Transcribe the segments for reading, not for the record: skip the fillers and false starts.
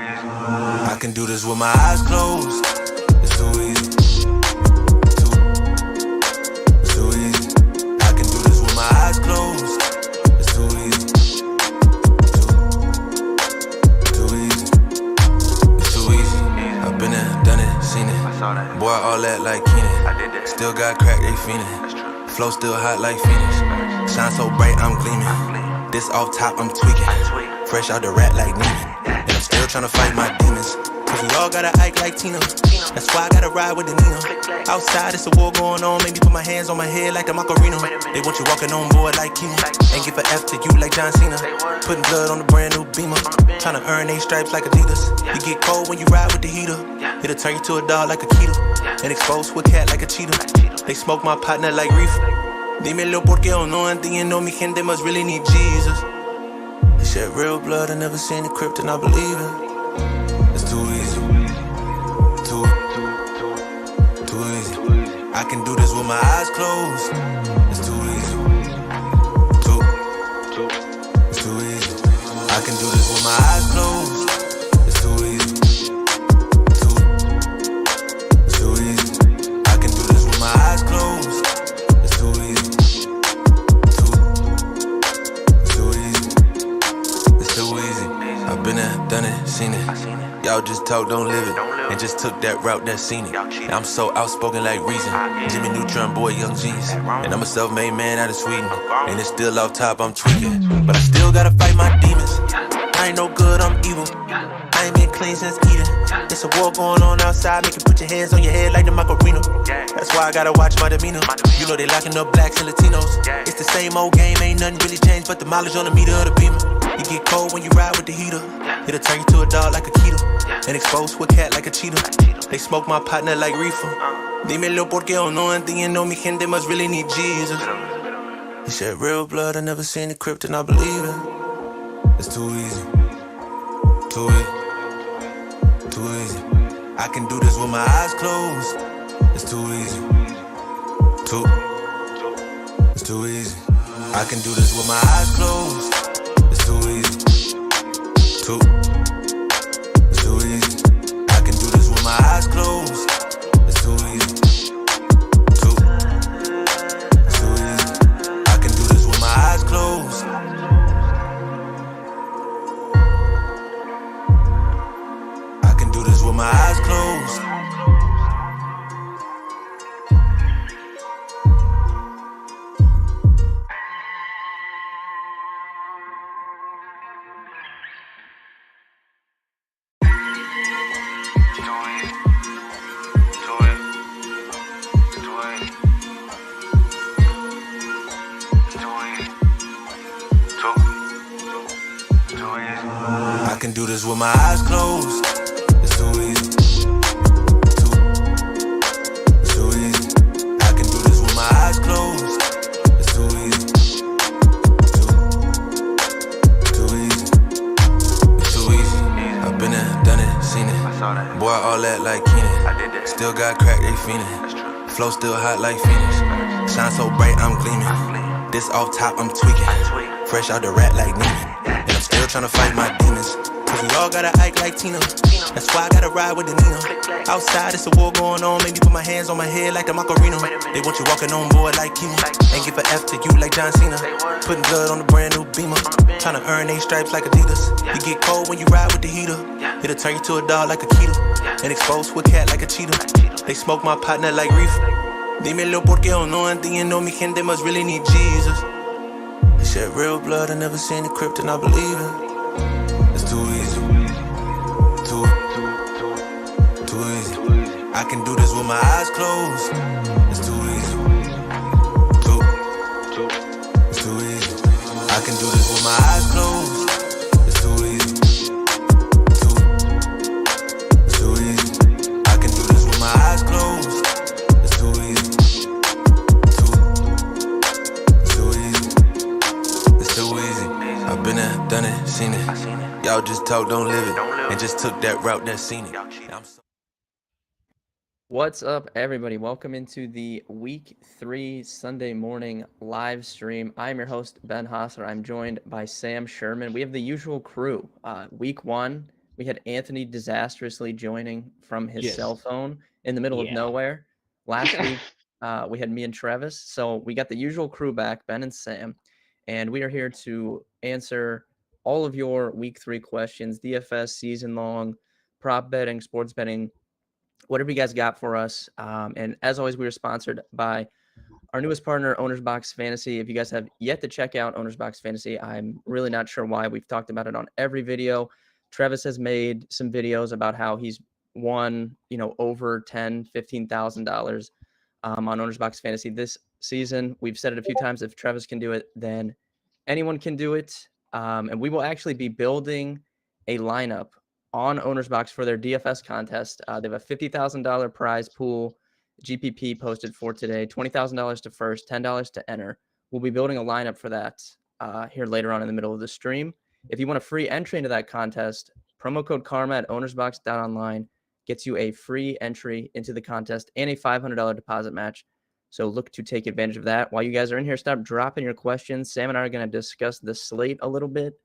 I can do this with my eyes closed. It's too easy. It's too easy. I can do this with my eyes closed. It's too easy. Too easy. It's too easy. I've been there, done it, seen it. Boy, all that like Keenan. Still got crack, they fiendin'. Flow still hot like Phoenix. Shine so bright, I'm gleaming. This off top, I'm tweaking. Fresh out the rat like Neiman. And I'm still tryna fight my demons. Cause we all gotta act like Tina. That's why I gotta ride with the Nina. Outside, it's a war going on. Maybe put my hands on my head like the Macarena. They want you walking on board like Kina. And give a F to you like John Cena. Putting blood on the brand new Beamer. Tryna earn 8 stripes like Adidas. You get cold when you ride with the heater. It'll turn you to a dog like a keto. And expose to a cat like a cheetah. They smoke my partner like reefer. Dímelo porque yo no entiendo. Mi gente must really need Jesus. They shed real blood. I never seen the crypt and I believe it. It's too easy. Too easy. I can do this with my eyes closed. It's too easy. It's too easy. I can do this with my eyes closed. It's too easy. It's too easy. I can do this with my eyes closed. It's too easy. Too easy. It's too easy. I've been there, done it, seen it. Y'all just talk, don't live it. And just took that route, that seen it. I'm so outspoken like Reason. Jimmy Neutron, boy, young G's. And I'm a self-made man out of Sweden. And it's still off top, I'm tweaking. But I still gotta fight my demons. I ain't no good, I'm evil. I ain't been clean since Eden. It's a war going on outside. Make you put your hands on your head like the Macarena. That's why I gotta watch my demeanor. You know they locking up blacks and Latinos. It's the same old game, ain't nothing really changed but the mileage on the meter of the Beamer. You get cold when you ride with the heater. It'll turn you to a dog like a keto. And expose to a cat like a cheetah. They smoke my partner like reefer. Dímelo porque yo no entiendo. Mi gente must really need Jesus. He shed real blood. I never seen the crypt and I believe it. It's too easy. Too easy. Too easy. I can do this with my eyes closed. It's too easy. It's too easy. I can do this with my eyes closed. It's too easy. It's too easy. I can do this with my eyes closed. It's too easy. It's too easy. I can do this with my eyes closed. I can do this with my eyes closed. I can do this with my eyes closed. It's too easy. It's too easy. I can do this with my eyes closed. It's too easy. Too easy. It's too easy. I've been there, done it, seen it. Boy, all that like Keenan. Still got crack, they fiendin'. Flow still hot like Phoenix. Shine so bright, I'm gleaming. This off top, I'm tweaking. Fresh out the rat like Neiman. And I'm still tryna fight my demons. Cause we all gotta act like Tina. That's why I gotta ride with the Nina. Outside, it's a war going on. Maybe put my hands on my head like the Macarena. They want you walking on board like Kina. And give a F to you like John Cena. Putting blood on the brand new Beamer. Tryna earn 8 stripes like Adidas. You get cold when you ride with the heater. It'll turn you to a dog like a keto. And expose to a cat like a cheetah. They smoke my partner like reefer. Dímelo porque yo no entiendo. Mi gente must really need Jesus. They shed real blood. I never seen the crypt and I believe it. It's too easy. Too easy. I can do this with my eyes closed. It's too easy. It's too easy. I can do this with my eyes closed. It's too easy. It's too easy. I can do this with my eyes closed. It's too easy. It's too easy. It's too easy. I've been there, done it, seen it. Y'all just talk, don't live it. And just took that route, that seen it. What's up, everybody? Welcome into the Week 3 Sunday morning live stream. I'm your host, Ben Hosler. I'm joined by Sam Sherman. We have the usual crew. Week 1, We had Anthony disastrously joining from his cell Just phone in the middle of yeah. nowhere. Last week, we had me and Travis. So we got the usual crew back, Ben and Sam, and we are here to answer all of your week 3 questions, DFS, season long, prop betting, sports betting, whatever you guys got for us. And as always, we are sponsored by our newest partner, Owners Box Fantasy. If you guys have yet to check out Owners Box Fantasy, I'm really not sure why. We've talked about it on every video. Travis has made some videos about how he's won, over $15,000 on Owners Box Fantasy this season. We've said it a few times. If Travis can do it, then anyone can do it. And we will actually be building a lineup on Owners Box for their DFS contest. They have a $50,000 prize pool GPP posted for today. $20,000 to first, $10 to enter. We'll be building a lineup for that here later on in the middle of the stream. If you want a free entry into that contest, promo code Karma at ownersbox.online gets you a free entry into the contest and a $500 deposit match. So look to take advantage of that. While you guys are in here, stop dropping your questions. Sam and I are going to discuss the slate a little bit,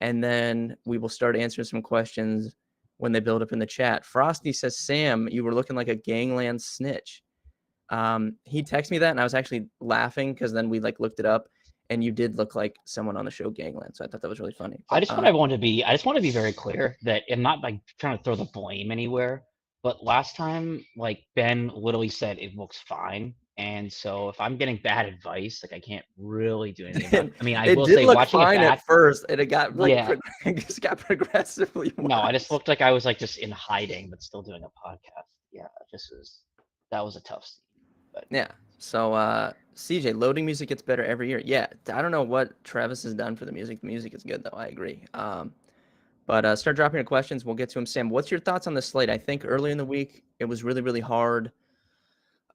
and then we will start answering some questions when they build up in the chat. Frosty says, Sam, you were looking like a gangland snitch. He texted me that, and I was actually laughing because then we looked it up, and you did look like someone on the show Gangland. So I thought that was really funny. I just want to be very clear that I'm not trying to throw the blame anywhere. But last time, Ben literally said it looks fine, and so if I'm getting bad advice, I can't really do anything about it. I mean, I it will did say look watching fine it back at first, and it got yeah. just got progressively worse. No, I just looked like I was just in hiding, but still doing a podcast. Yeah, that was a tough scene. But yeah. So CJ, loading music gets better every year. Yeah, I don't know what Travis has done for the music. The music is good though. I agree. But start dropping your questions. We'll get to them. Sam, what's your thoughts on the slate? I think early in the week it was really, really hard.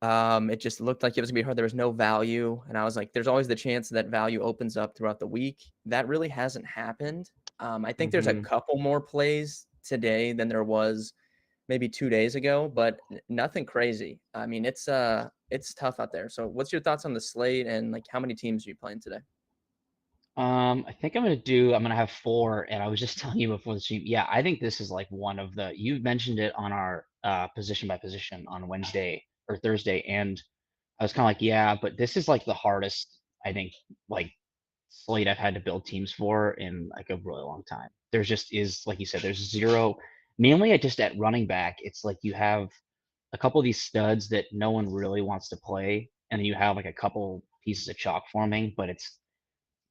It just looked like it was gonna be hard. There was no value, and I was like, "There's always the chance that value opens up throughout the week." That really hasn't happened. I think there's a couple more plays today than there was maybe 2 days ago, but nothing crazy. I mean, it's tough out there. So, what's your thoughts on the slate and how many teams are you playing today? I think I'm gonna have 4, and I was just telling you before the stream. Yeah, I think this is one of the. You mentioned it on our position by position on Wednesday or Thursday, and I was kind of yeah, but this is the hardest I think slate I've had to build teams for in a really long time. There just is, like you said, there's zero. Mainly, at running back, it's you have a couple of these studs that no one really wants to play, and then you have a couple pieces of chalk forming, but it's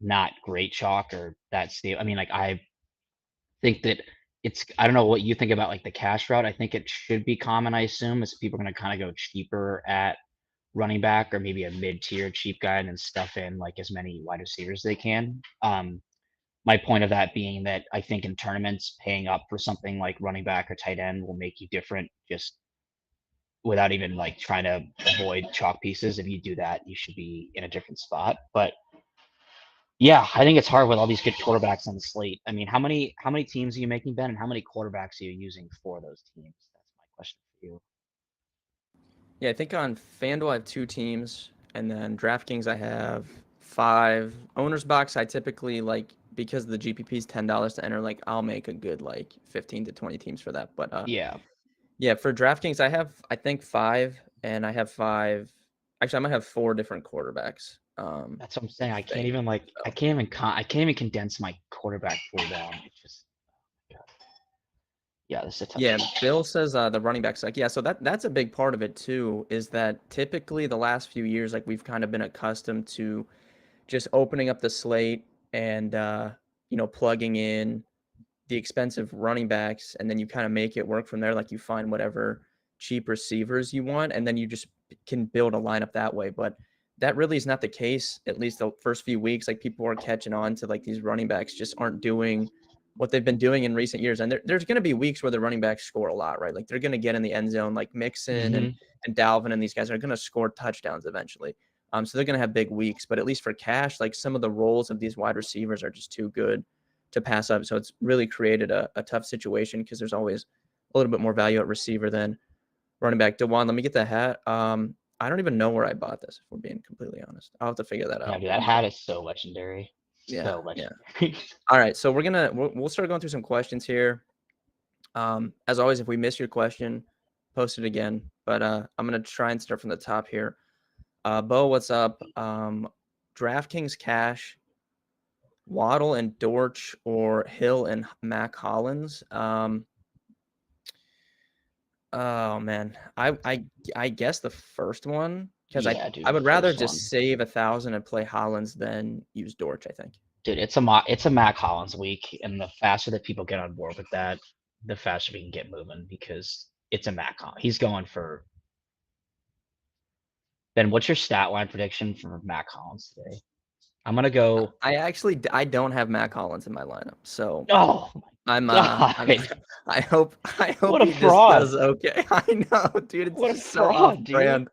not great chalk or that stable. I mean, I think that I don't know what you think about the cash route. I think it should be common, I assume, is people are going to kind of go cheaper at running back or maybe a mid-tier cheap guy and then stuff in as many wide receivers as they can. My point of that being that I think in tournaments, paying up for something like running back or tight end will make you different just without even trying to avoid chalk pieces. If you do that, you should be in a different spot. But yeah, I think it's hard with all these good quarterbacks on the slate. I mean, how many teams are you making, Ben, and how many quarterbacks are you using for those teams? That's my question for you. Yeah, I think on FanDuel I have 2 teams, and then DraftKings I have 5. Owner's Box I typically because the GPP is $10 to enter. I'll make a good 15 to 20 teams for that. But Yeah, for DraftKings I have I think 5, and I have 5. Actually, I might have 4 different quarterbacks. that's what I'm saying. I can't think. even I can't even condense my quarterback pool down. It's just yeah, this is a tough. Yeah, Bill says the running back suck. Yeah, so that's a big part of it too, is that typically the last few years, we've kind of been accustomed to just opening up the slate and plugging in the expensive running backs, and then you kind of make it work from there. You find whatever cheap receivers you want, and then you just can build a lineup that way. But that really is not the case, at least the first few weeks. People are catching on to these running backs just aren't doing what they've been doing in recent years. And there's going to be weeks where the running backs score a lot, right? They're going to get in the end zone, Mixon and Dalvin, and these guys are going to score touchdowns eventually. So they're going to have big weeks, but at least for cash, some of the roles of these wide receivers are just too good to pass up. So it's really created a tough situation because there's always a little bit more value at receiver than running back. DeJuan, let me get the hat. I don't even know where I bought this, if we're being completely honest. I'll have to figure that Yeah, out. dude, that hat is so legendary. Yeah, So legendary. yeah. All right, so we'll start going through some questions here. As always, if we miss your question, post it again. But I'm gonna try and start from the top here. Bo, what's up? DraftKings cash, Waddle and Dortch, or Hill and Mac Hollins. Oh man, I guess the first one, because Yeah, I dude, I the would rather first one. just save 1,000 and play Hollins than use Dortch, I think. Dude, it's a Mac Hollins week, and the faster that people get on board with that, the faster we can get moving because it's a Mac Hollins. He's going for. Ben, what's your stat line prediction for Mac Hollins today? I'm gonna go. I don't have Mac Hollins in my lineup, so Oh I'm my god! I hope What a he just fraud! does okay. I know, dude. It's What a just so off fraud, dude! brand.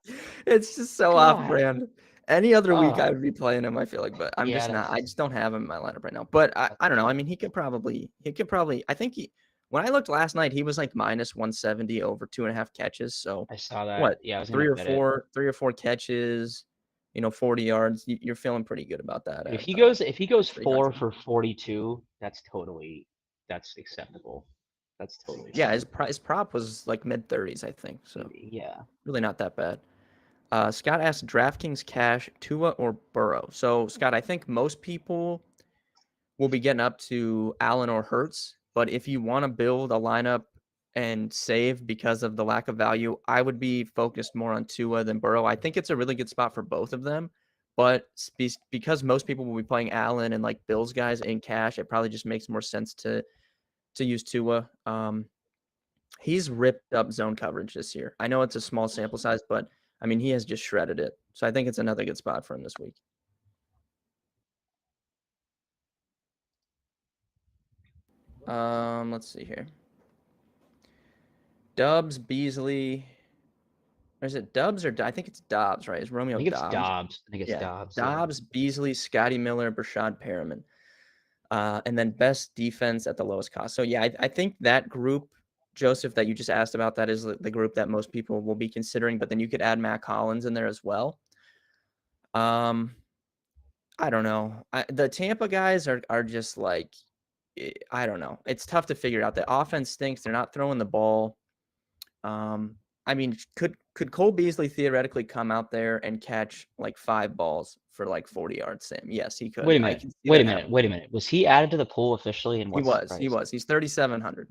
It's just so off God. brand. Any other week I would be playing him, I feel like, but I'm Yeah, just not. I that's just don't have him in my lineup right now. But I don't know. I mean, he could probably. I think when I looked last night, he was like minus 170 over 2.5 catches. So I saw that. what? Yeah, I was gonna bet it. 3 or 4 catches. 40 yards. You're feeling pretty good about that. Dude, At, if he goes 4 300. for 42, that's acceptable. That's totally Yeah, fine. his prop was like mid 30s, I think. So Yeah. really not that bad. Scott asked DraftKings cash, Tua or Burrow. So Scott, I think most people will be getting up to Allen or Hurts, but if you want to build a lineup and save because of the lack of value, I would be focused more on Tua than Burrow. I think it's a really good spot for both of them, but because most people will be playing Allen and like Bills guys in cash, it probably just makes more sense to use Tua. He's ripped up zone coverage this year. I know it's a small sample size, but I mean, he has just shredded it. So I think it's another good spot for him this week. Let's see here. Dubs, Beasley. Or is it Dubs or I think it's Dobbs, right? It's Romeo I think it's Dobbs. Dobbs. I think it's Yeah. Dobbs. Dobbs, Beasley, Scotty Miller, Brashad Perriman. And then best defense at the lowest cost. So yeah, I think that group, Joseph, that you just asked about, that is the group that most people will be considering. But then you could add Matt Collins in there as well. I don't know. The Tampa guys are just like, I don't know. It's tough to figure out. The offense stinks. They're not throwing the ball. I mean, could Cole Beasley theoretically come out there and catch like 5 balls for like 40 yards, Sam? Yes, he could. Wait a I minute. can see Wait a that minute. happening. Wait a minute. Was he added to the pool officially? And He what's the was. price? He was. He's 3,700.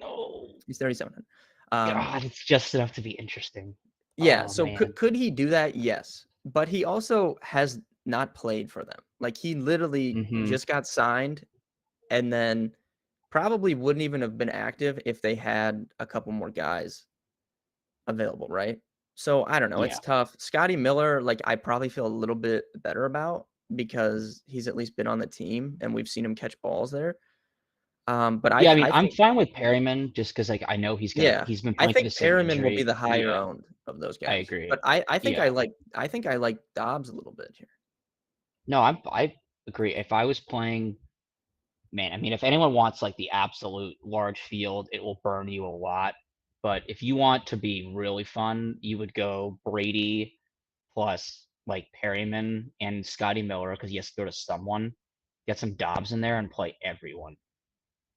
No. He's 3,700. God, it's just enough to be interesting. Yeah. Oh, So man. could he do that? Yes. But he also has not played for them. Like he literally just got signed, and then probably wouldn't even have been active if they had a couple more guys available, right? So I don't know. It's Yeah. tough. Scotty Miller, like I probably feel a little bit better about because he's at least been on the team and we've seen him catch balls there. But Yeah, I mean, I I'm think, fine with Perryman just because like I know he's yeah, been I playing through think the same Perriman will be injury. the higher Yeah, owned of those I guys. But agree. I think Yeah. I think I like Dobbs a little bit here. No, I agree. If I was playing, man, I mean, if anyone wants like the absolute large field, it will burn you a lot. But if you want to be really fun, you would go Brady plus like Perryman and Scotty Miller because he has to go to someone. Get some Dobbs in there and play everyone.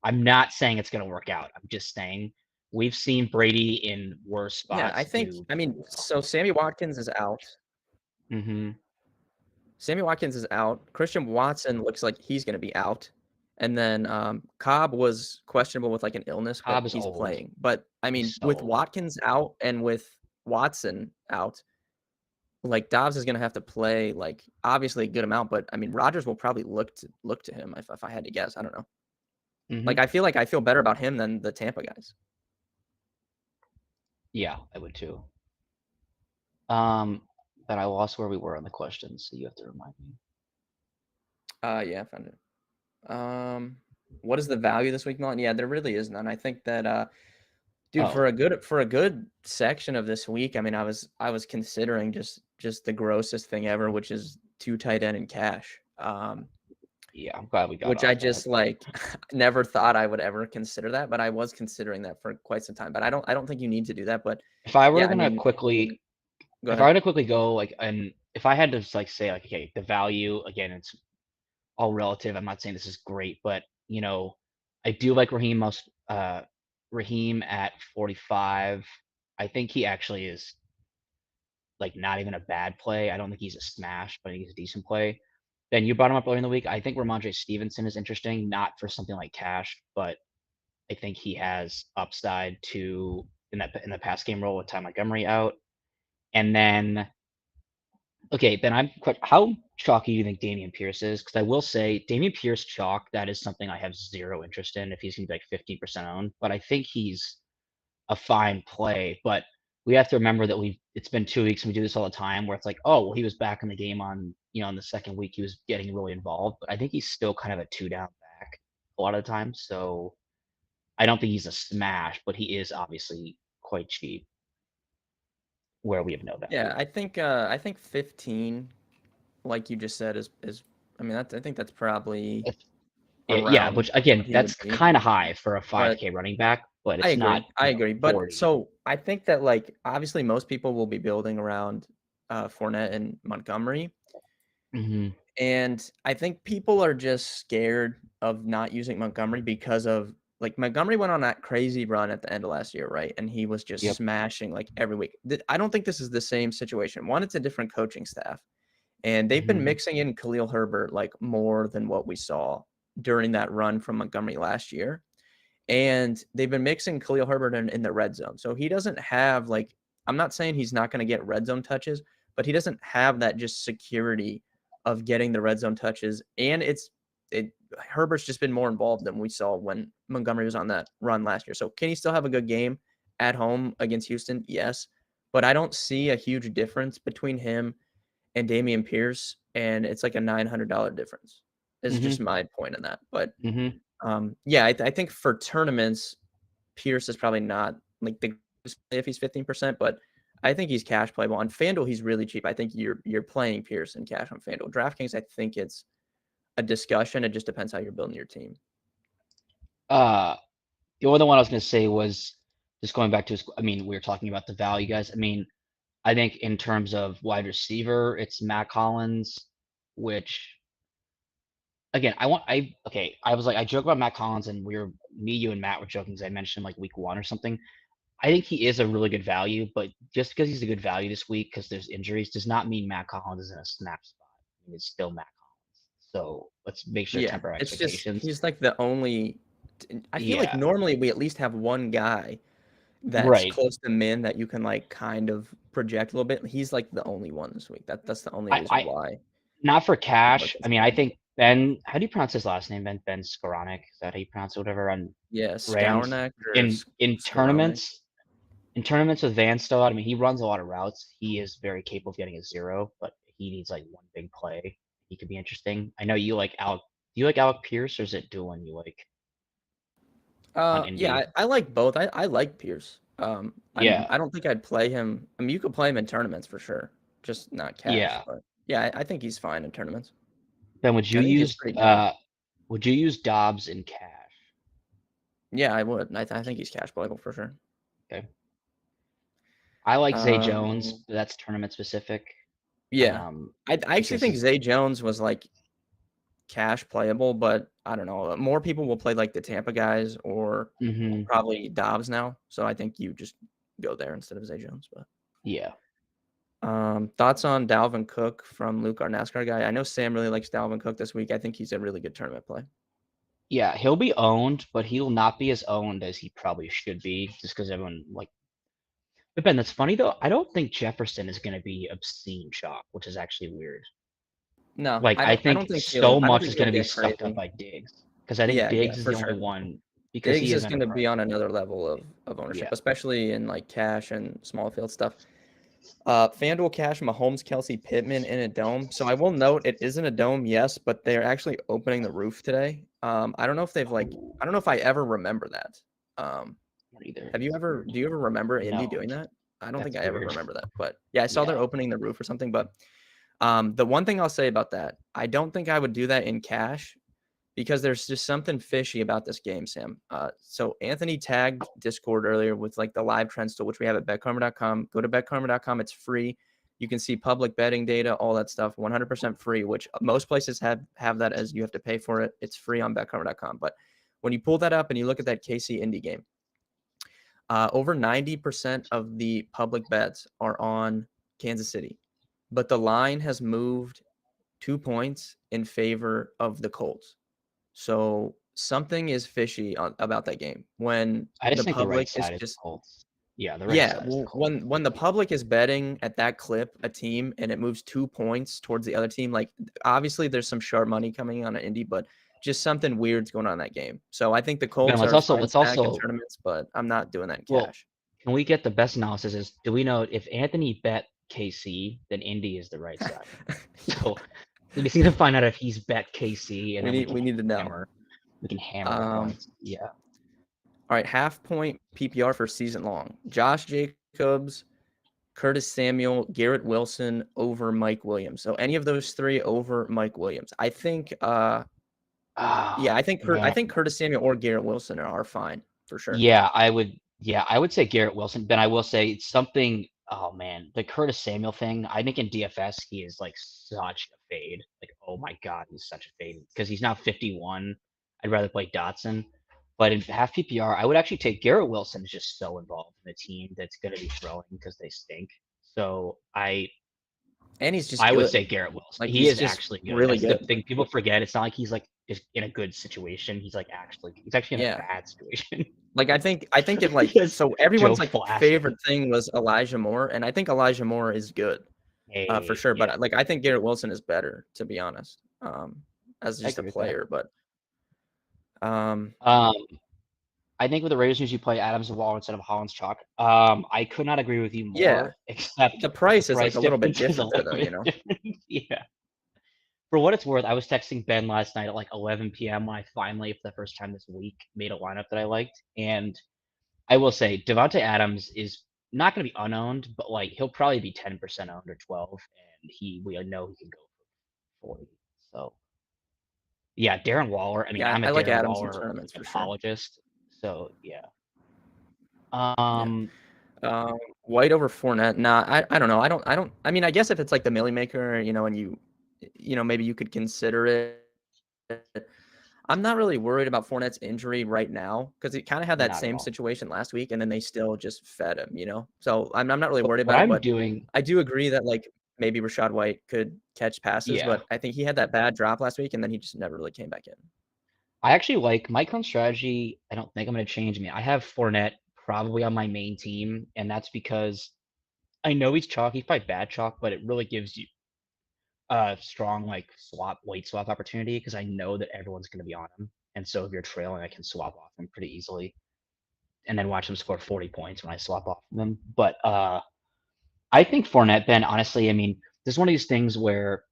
I'm not saying it's going to work out. I'm just saying we've seen Brady in worse Yeah, I spots think, do. I mean, so Sammy Watkins is out. Mm-hmm. Sammy Watkins is out. Christian Watson looks like he's going to be out. And then Cobb was questionable with like an illness, but Cobb is he's old. playing. But I mean, He's so with old. Watkins out and with Watson out, like Dobbs is going to have to play like obviously a good amount. But I mean, Rodgers will probably look to him if I had to guess. I don't know. Mm-hmm. Like I feel better about him than the Tampa guys. Yeah, I would too. But I lost where we were on the questions, so you have to remind me. Yeah, I found it. What is the value this week, Milton? Yeah, there really is none. I think that dude, for a good section of this week, I mean, I was considering just the grossest thing ever, which is 2 tight end in cash. Yeah, I'm glad we got Which off I that. just like never thought I would ever consider that, but I was considering that for quite some time. But I don't think you need to do that. But If I were yeah, I gonna mean, quickly, go if I ahead. were to quickly go like, and if I had to like say like, okay, the value again, it's all relative. I'm not saying this is great, but you know, I do like Raheem Raheem at 45. I think he actually is like not even a bad play. I don't think he's a smash, but he's a decent play. Then you brought him up earlier in the week. I think Ramondre Stevenson is interesting, not for something like cash, but I think he has upside to in the pass game role with Ty Montgomery out. And then then how chalky do you think Damien Pierce is? Because I will say Damien Pierce chalk, that is something I have zero interest in if he's gonna be like 15% owned. But I think he's a fine play. But we have to remember that it's been 2 weeks and we do this all the time where it's like, oh well, he was back in the game on in the second week he was getting really involved. But I think he's still kind of a 2 down back a lot of the time. So I don't think he's a smash, but he is obviously quite cheap where we have no value. Yeah, I think 15, like you just said, is I mean I think that's probably Yeah, which again, that's kind of high for a 5K running back, but it's not. I agree. But 40. so I think that like obviously most people will be building around Fournette and Montgomery. Mm-hmm. And I think people are just scared of not using Montgomery because of like Montgomery went on that crazy run at the end of last year, right? And he was just smashing like every week. I don't think this is the same situation. One, it's a different coaching staff. And they've been mixing in Khalil Herbert like more than what we saw during that run from Montgomery last year. And they've been mixing Khalil Herbert in the red zone. So he doesn't have like, I'm not saying he's not going to get red zone touches, but he doesn't have that just security of getting the red zone touches. And Herbert's just been more involved than we saw when Montgomery was on that run last year. So can he still have a good game at home against Houston? Yes. But I don't see a huge difference between him and Damien Pierce. And it's like a $900 difference is just my point in that. But I think for tournaments, Pierce is probably not like the if he's 15%, but I think he's cash playable. On FanDuel, he's really cheap. I think you're playing Pierce in cash on FanDuel. DraftKings, I think it's a discussion. It just depends how you're building your team. The other one I was going to say was just going back to we were talking about the value guys. I think in terms of wide receiver, it's Matt Collins, which again, I was like, I joke about Matt Collins and me, you and Matt were joking because I mentioned him like week 1 or something. I think he is a really good value, but just because he's a good value this week because there's injuries does not mean Matt Collins is in a snap spot. It's still Matt Collins. So let's make sure to temper expectations. He's like the only. I feel like normally we at least have one guy that's close to min that you can like kind of project a little bit. He's like the only one this week. That's the only reason why. Not for cash. I think Ben. How do you pronounce his last name? Ben Skowronek. Is that how you pronounce it? Whatever. On Skowronek. In tournaments. In tournaments with Van still out, he runs a lot of routes. He is very capable of getting a 0, but he needs like one big play. He could be interesting. I know you like Alec. Do you like Alec Pierce or is it Doolin you like? I like both. I like Pierce. I don't think I'd play him. You could play him in tournaments for sure, just not cash. Yeah. But I think he's fine in tournaments. Then would you use Dobbs in cash? Yeah, I would. I think he's cash playable for sure. Okay. I like Zay Jones, but that's tournament specific. Yeah. I actually think Zay Jones was like cash playable, but I don't know. More people will play like the Tampa guys or probably Dobbs now. So I think you just go there instead of Zay Jones. But yeah. Thoughts on Dalvin Cook from Luke, our NASCAR guy? I know Sam really likes Dalvin Cook this week. I think he's a really good tournament play. Yeah, he'll be owned, but he'll not be as owned as he probably should be, just because everyone like. But Ben, that's funny though. I don't think Jefferson is going to be obscene chalk, which is actually weird. No, I think so much is going to be stuffed up by Diggs, because I think Diggs is the only one. Because Diggs is going to be on another level of ownership, especially in like cash and small field stuff. FanDuel cash Mahomes, Kelsey, Pittman in a dome. So I will note it isn't a dome, yes, but they're actually opening the roof today. I don't know if they've I don't know if I ever remember that. Either. Do you ever remember Indy doing that? I don't think I ever remember that, but I saw they're opening the roof or something. But the one thing I'll say about that, I don't think I would do that in cash because there's just something fishy about this game, Sam. So Anthony tagged Discord earlier with like the live trends tool, which we have at betkarma.com. Go to betkarma.com. It's free. You can see public betting data, all that stuff, 100% free, which most places have that as you have to pay for it. It's free on betkarma.com. But when you pull that up and you look at that KC Indy game, Over 90% of the public bets are on Kansas City, but the line has moved 2 points in favor of the Colts. So something is fishy about that game when I the just think the right public is side is the just Colts. Yeah, the right side is the Colts. when the public is betting at that clip a team and it moves 2 points towards the other team, like obviously there's some sharp money coming on an Indy, but just something weird's going on in that game. So I think the Ben, Colts let's are a also fine let's stack in also tournaments, but I'm not doing that in well, cash. can we get the best analysis? Is do we know if Anthony bet KC, then Indy is the right side? So we just need to find out if he's bet KC, and then we need to know. We can hammer the points. Yeah. All right, half point PPR for season long. Josh Jacobs, Curtis Samuel, Garrett Wilson over Mike Williams. So any of those three over Mike Williams. I think I think Curtis Samuel or Garrett Wilson are fine for sure. Yeah, I would say Garrett Wilson. Ben, I will say it's something. Oh man, the Curtis Samuel thing. I think in DFS he is like such a fade. Like, oh my god, he's such a fade because he's now 51. I'd rather play Dotson. But in half PPR, I would actually take Garrett Wilson. Is just so involved in the team that's going to be throwing because they stink. So and he's just I good. would say Garrett Wilson. Like, he is actually good. Really That's good. the thing people forget. It's not like he's like just in a good situation. He's actually in a bad situation. Like I think if like so everyone's like favorite thing was Elijah Moore, and I think Elijah Moore is good for sure. Yeah. But like I think Garrett Wilson is better, to be honest, as just a player. But I think with the Raiders, you play Adams and Waller instead of Hollins Chalk. I could not agree with you more. Yeah, except the price is like a little bit different there, though. You know. Yeah. For what it's worth, I was texting Ben last night at like 11 p.m. when I finally, for the first time this week, made a lineup that I liked. And I will say, Devontae Adams is not going to be unowned, but like he'll probably be 10% owned or 12, and we know he can go for 40. So yeah, Darren Waller. I mean, I'm a Darren Waller apologist. So yeah. White over Fournette. Nah, I don't know. I don't. I mean, I guess if it's like the Millie Maker, you know, and you know, maybe you could consider it. I'm not really worried about Fournette's injury right now because he kind of had that same situation last week, and then they still just fed him, you know. So I'm not really worried about it. But I do agree that like maybe Rachaad White could catch passes, but I think he had that bad drop last week, and then he just never really came back in. I actually like my current strategy. I don't think I'm going to change. I have Fournette probably on my main team, and that's because I know he's chalk. He's probably bad chalk, but it really gives you a strong like weight swap opportunity because I know that everyone's going to be on him, and so if you're trailing, I can swap off him pretty easily, and then watch him score 40 points when I swap off them. But I think Fournette, Ben, honestly, I mean, this is one of these things where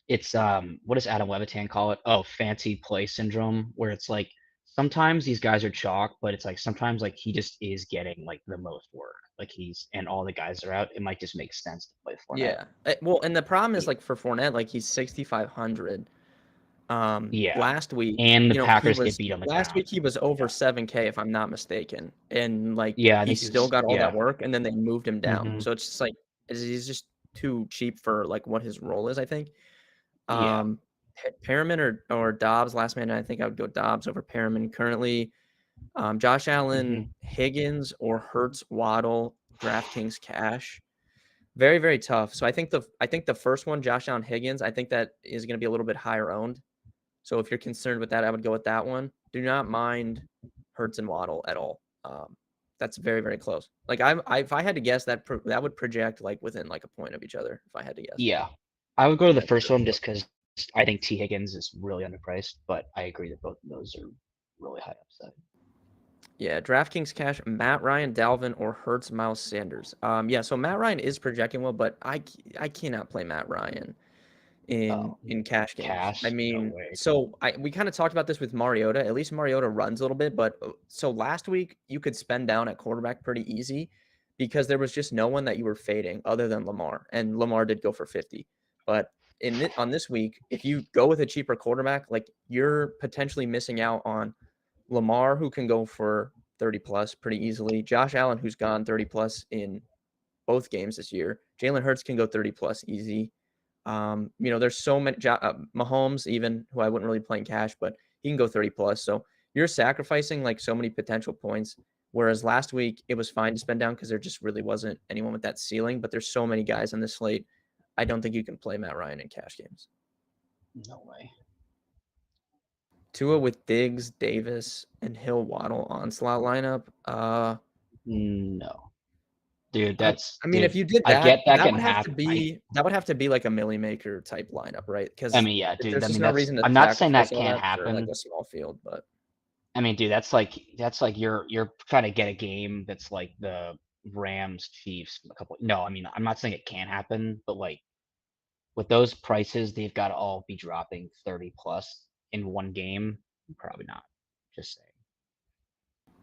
it's what does Adam Levitan call it? Oh, fancy play syndrome, where it's like sometimes these guys are chalk, but it's like sometimes like he just is getting like the most work. Like and all the guys are out. It might just make sense to play Fournette. Yeah. Well, and the problem is like for Fournette, like he's 6,500. Last week, and the Packers get beat on the last ground. week he was over 7K if I'm not mistaken, and like he still got all that work, and then they moved him down. So it's just like he's just too cheap for like what his role is, I think. Perriman or Dobbs last minute, I think I would go Dobbs over Perriman currently. Josh Allen, Higgins, or Hurts, Waddle, DraftKings cash. Very, very tough. So I think the first one, Josh Allen, Higgins, I think that is going to be a little bit higher owned. So if you're concerned with that, I would go with that one. Do not mind Hurts and Waddle at all. That's very, very close. Like if I had to guess, that would project like within like a point of each other. If I had to guess. Yeah, I would go to the first one just because I think T. Higgins is really underpriced, but I agree that both of those are really high upside. Yeah, DraftKings cash, Matt Ryan, Dalvin, or Hurts, Miles Sanders. So Matt Ryan is projecting well, but I cannot play Matt Ryan in cash games. I mean, we kind of talked about this with Mariota. At least Mariota runs a little bit, but so last week you could spend down at quarterback pretty easy because there was just no one that you were fading other than Lamar, and Lamar did go for 50. But on this week, if you go with a cheaper quarterback, like you're potentially missing out on Lamar, who can go for 30 plus pretty easily. Josh Allen, who's gone 30 plus in both games this year. Jalen Hurts can go 30 plus easy. There's so many Mahomes, even who I wouldn't really play in cash, but he can go 30 plus. So you're sacrificing like so many potential points Whereas last week, it was fine to spend down because there just really wasn't anyone with that ceiling. But there's so many guys on this slate. I don't think you can play Matt Ryan in cash games. No way. Tua with Diggs, Davis, and Hill Waddle onslaught lineup. No. Dude, that's. I mean, dude, if you did I that, get that that can would have happen. to be that would have to be like a Millie Maker type lineup, right? Because I mean, yeah, dude. there's I just mean, no that's. reason to I'm not saying that sacrifice all can't for like happen. a small field, but I mean, dude, that's like you're trying to get a game that's like the Rams Chiefs a couple. No, I mean, I'm not saying it can't happen, but like with those prices, they've got to all be dropping 30 plus in one game. Probably not. Just saying.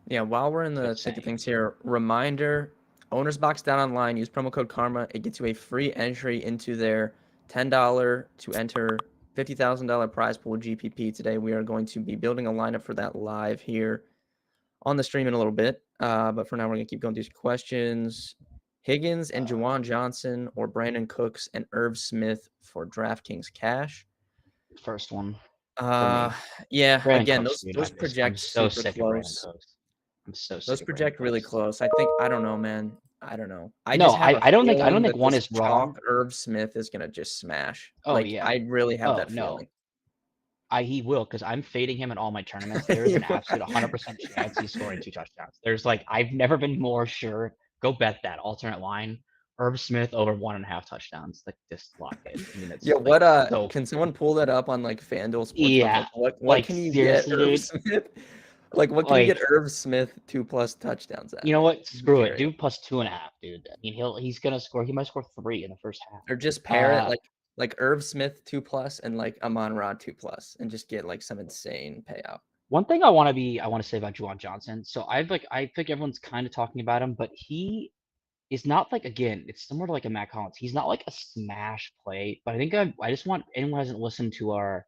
yeah. While we're in the Just thick of saying. things here, reminder: Owners Box down online. Use promo code Karma. It gets you a free entry into their $10 to enter $50,000 prize pool GPP. Today we are going to be building a lineup for that live here on the stream in a little bit. But for now, we're gonna keep going through these questions. Higgins and Juwan Johnson or Brandon Cooks and Irv Smith for DraftKings cash. First one. Yeah. Brandon Again, Cooks, dude, those I'm project so super sick of Brandon close. Cooks. I'm so sick Those of Brandon project really Cooks. close. I don't know, man. I don't know. I No, just have a I don't feeling think that one this is wrong. chalk Irv Smith is gonna just smash. Oh Like yeah. I really have Oh that no. feeling. He will, because I'm fading him in all my tournaments. There's an absolute 100% chance he's scoring 2 touchdowns. There's like, I've never been more sure. Go bet that alternate line. Irv Smith over 1.5 touchdowns. Like just locked in. I mean, it's Yeah, like, what so can someone pull that up on like FanDuel Sportsbook? yeah. Like what Like can you get seriously, Irv dude. Smith? Like what can you Like, get Irv Smith 2+ touchdowns at? you know what? I'm Screw it. curious. Do plus 2.5, dude. I mean, he's gonna score. He might score 3 in the first half. Or just pair it like Irv Smith 2+ and like Amon-Ra 2+ and just get like some insane payout. One thing I want to say about Juwan Johnson. So I think everyone's kind of talking about him, but he is not like, again, it's similar to like a Matt Collins. He's not like a smash play, but I think I just want anyone who hasn't listened to our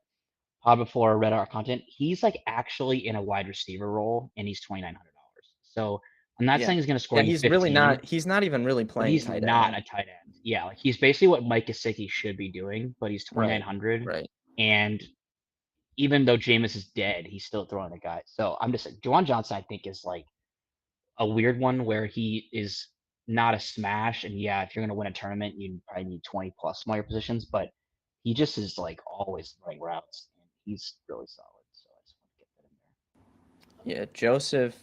pod before or read our content. He's like actually in a wide receiver role, and he's $2,900. So I'm not saying he's going to score Yeah, you he's 15. really not. He's not even really But playing he's tight not end. a tight end. Yeah, like he's basically what Mike Gesicki should be doing, but he's 2,900. Right. And even though Jameis is dead, he's still throwing the guy. So I'm just saying, Juwan Johnson, I think, is like a weird one where he is not a smash. And yeah, if you're going to win a tournament, you probably need 20 plus from all your positions, but he just is like always running routes, and he's really solid. So I just want to get that in there. Yeah, Joseph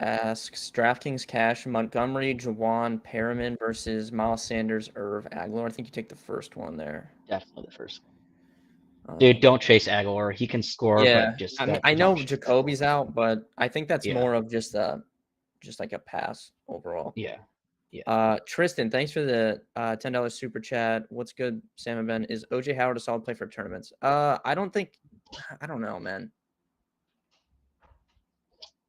asks DraftKings cash Montgomery, Jawan, Perriman versus Miles Sanders, Irv, Aguilar. I think you take the first one there. Definitely the first one. Dude, don't chase Aguilar. He can score, Yeah, but just I mean, I know Jacoby's out, but I think that's more of just like a pass overall. Yeah. Tristan, thanks for the $10 super chat. What's good, Sam and Ben? Is OJ Howard a solid play for tournaments? I don't know, man.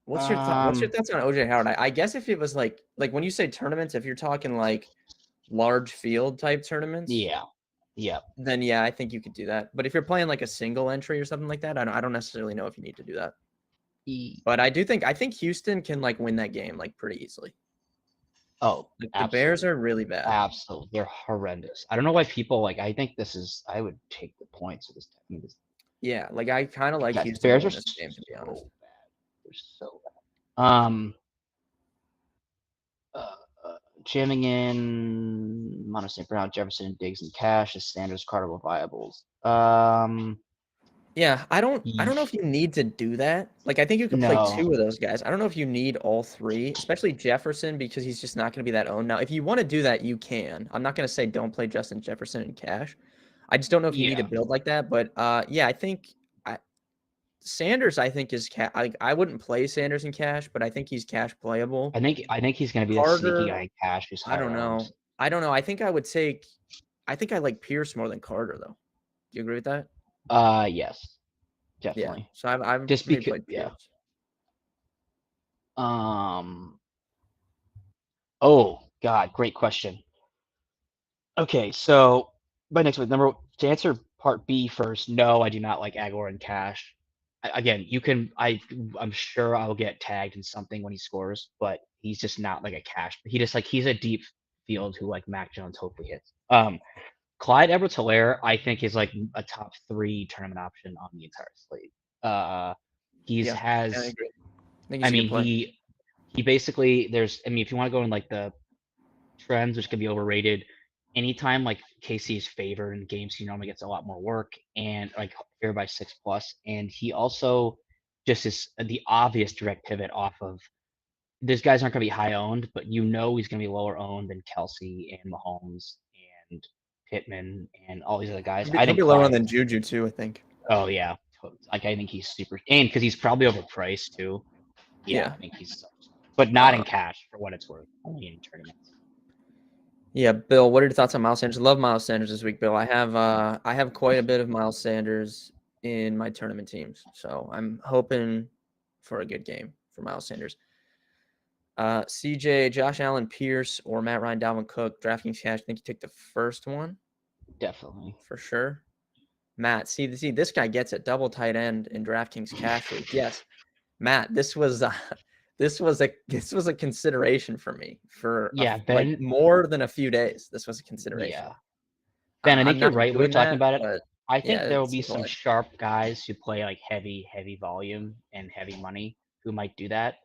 What's your thoughts on OJ Howard? I guess if it was like when you say tournaments, if you're talking like large field type tournaments, then yeah, I think you could do that. But if you're playing like a single entry or something like that, I don't necessarily know if you need to do that. But I think Houston can like win that game like pretty easily. Oh, like, the Bears are really bad. Absolutely, they're horrendous. I don't know why people like. I think I would take the points of this. Yeah, like I kind of like Houston. Bears are this game, to be honest. Bad. They're so bad. Jamming in Mono St. Brown, Jefferson, Diggs, and Cash as Sanders, Carter were viables. Yeah, I don't know if you need to do that. Like, I think you could play 2 of those guys. I don't know if you need all 3, especially Jefferson, because he's just not going to be that owned. Now, if you want to do that, you can. I'm not going to say don't play Justin Jefferson in cash. I just don't know if you need to build like that. But yeah, I think Sanders, I think, is I wouldn't play Sanders in cash, but I think he's cash playable. I think he's going to be a sneaky guy in cash. I don't know. I think I like Pierce more than Carter, though. Do you agree with that? Yes, definitely. Yeah. So I'm just because, Pierce. Oh God, great question. Okay, so by next week, to answer part B first, no, I do not like Aguilar in cash. Again, you can. I'm sure I'll get tagged in something when he scores, but he's just not like a cash. He's a deep field who like Mac Jones hopefully hits. Clyde Edwards-Helaire, I think, is like a top 3 tournament option on the entire slate. I agree. he basically if you want to go in like the trends, which can be overrated, anytime like KC is favored in games, he normally gets a lot more work and like favored by 6+. And he also just is the obvious direct pivot off of these guys aren't going to be high owned, but he's going to be lower owned than Kelsey and Mahomes and Pittman and all these other guys. I He'll think be lower Clyde. than Juju too, I think. Oh yeah, like I think he's super, and because he's probably overpriced too. Yeah. I think he's, but not in cash for what it's worth. Only in tournaments. Yeah, Bill, what are your thoughts on Miles Sanders? Love Miles Sanders this week, Bill. I have quite a bit of Miles Sanders in my tournament teams, so I'm hoping for a good game for Miles Sanders. CJ, Josh Allen, Pierce, or Matt Ryan, Dalvin Cook, DraftKings cash. I think you take the first one. Definitely. For sure. Matt, see, this guy gets it. Double tight end in DraftKings cash league. Yes, Matt, this was a consideration for me for Ben, like more than a few days. This was a consideration. Yeah, Ben, I think I'm you're not right. We were doing talking that, about it. but I think yeah, there will it's be a some play. sharp guys who play like heavy volume and heavy money who might do that.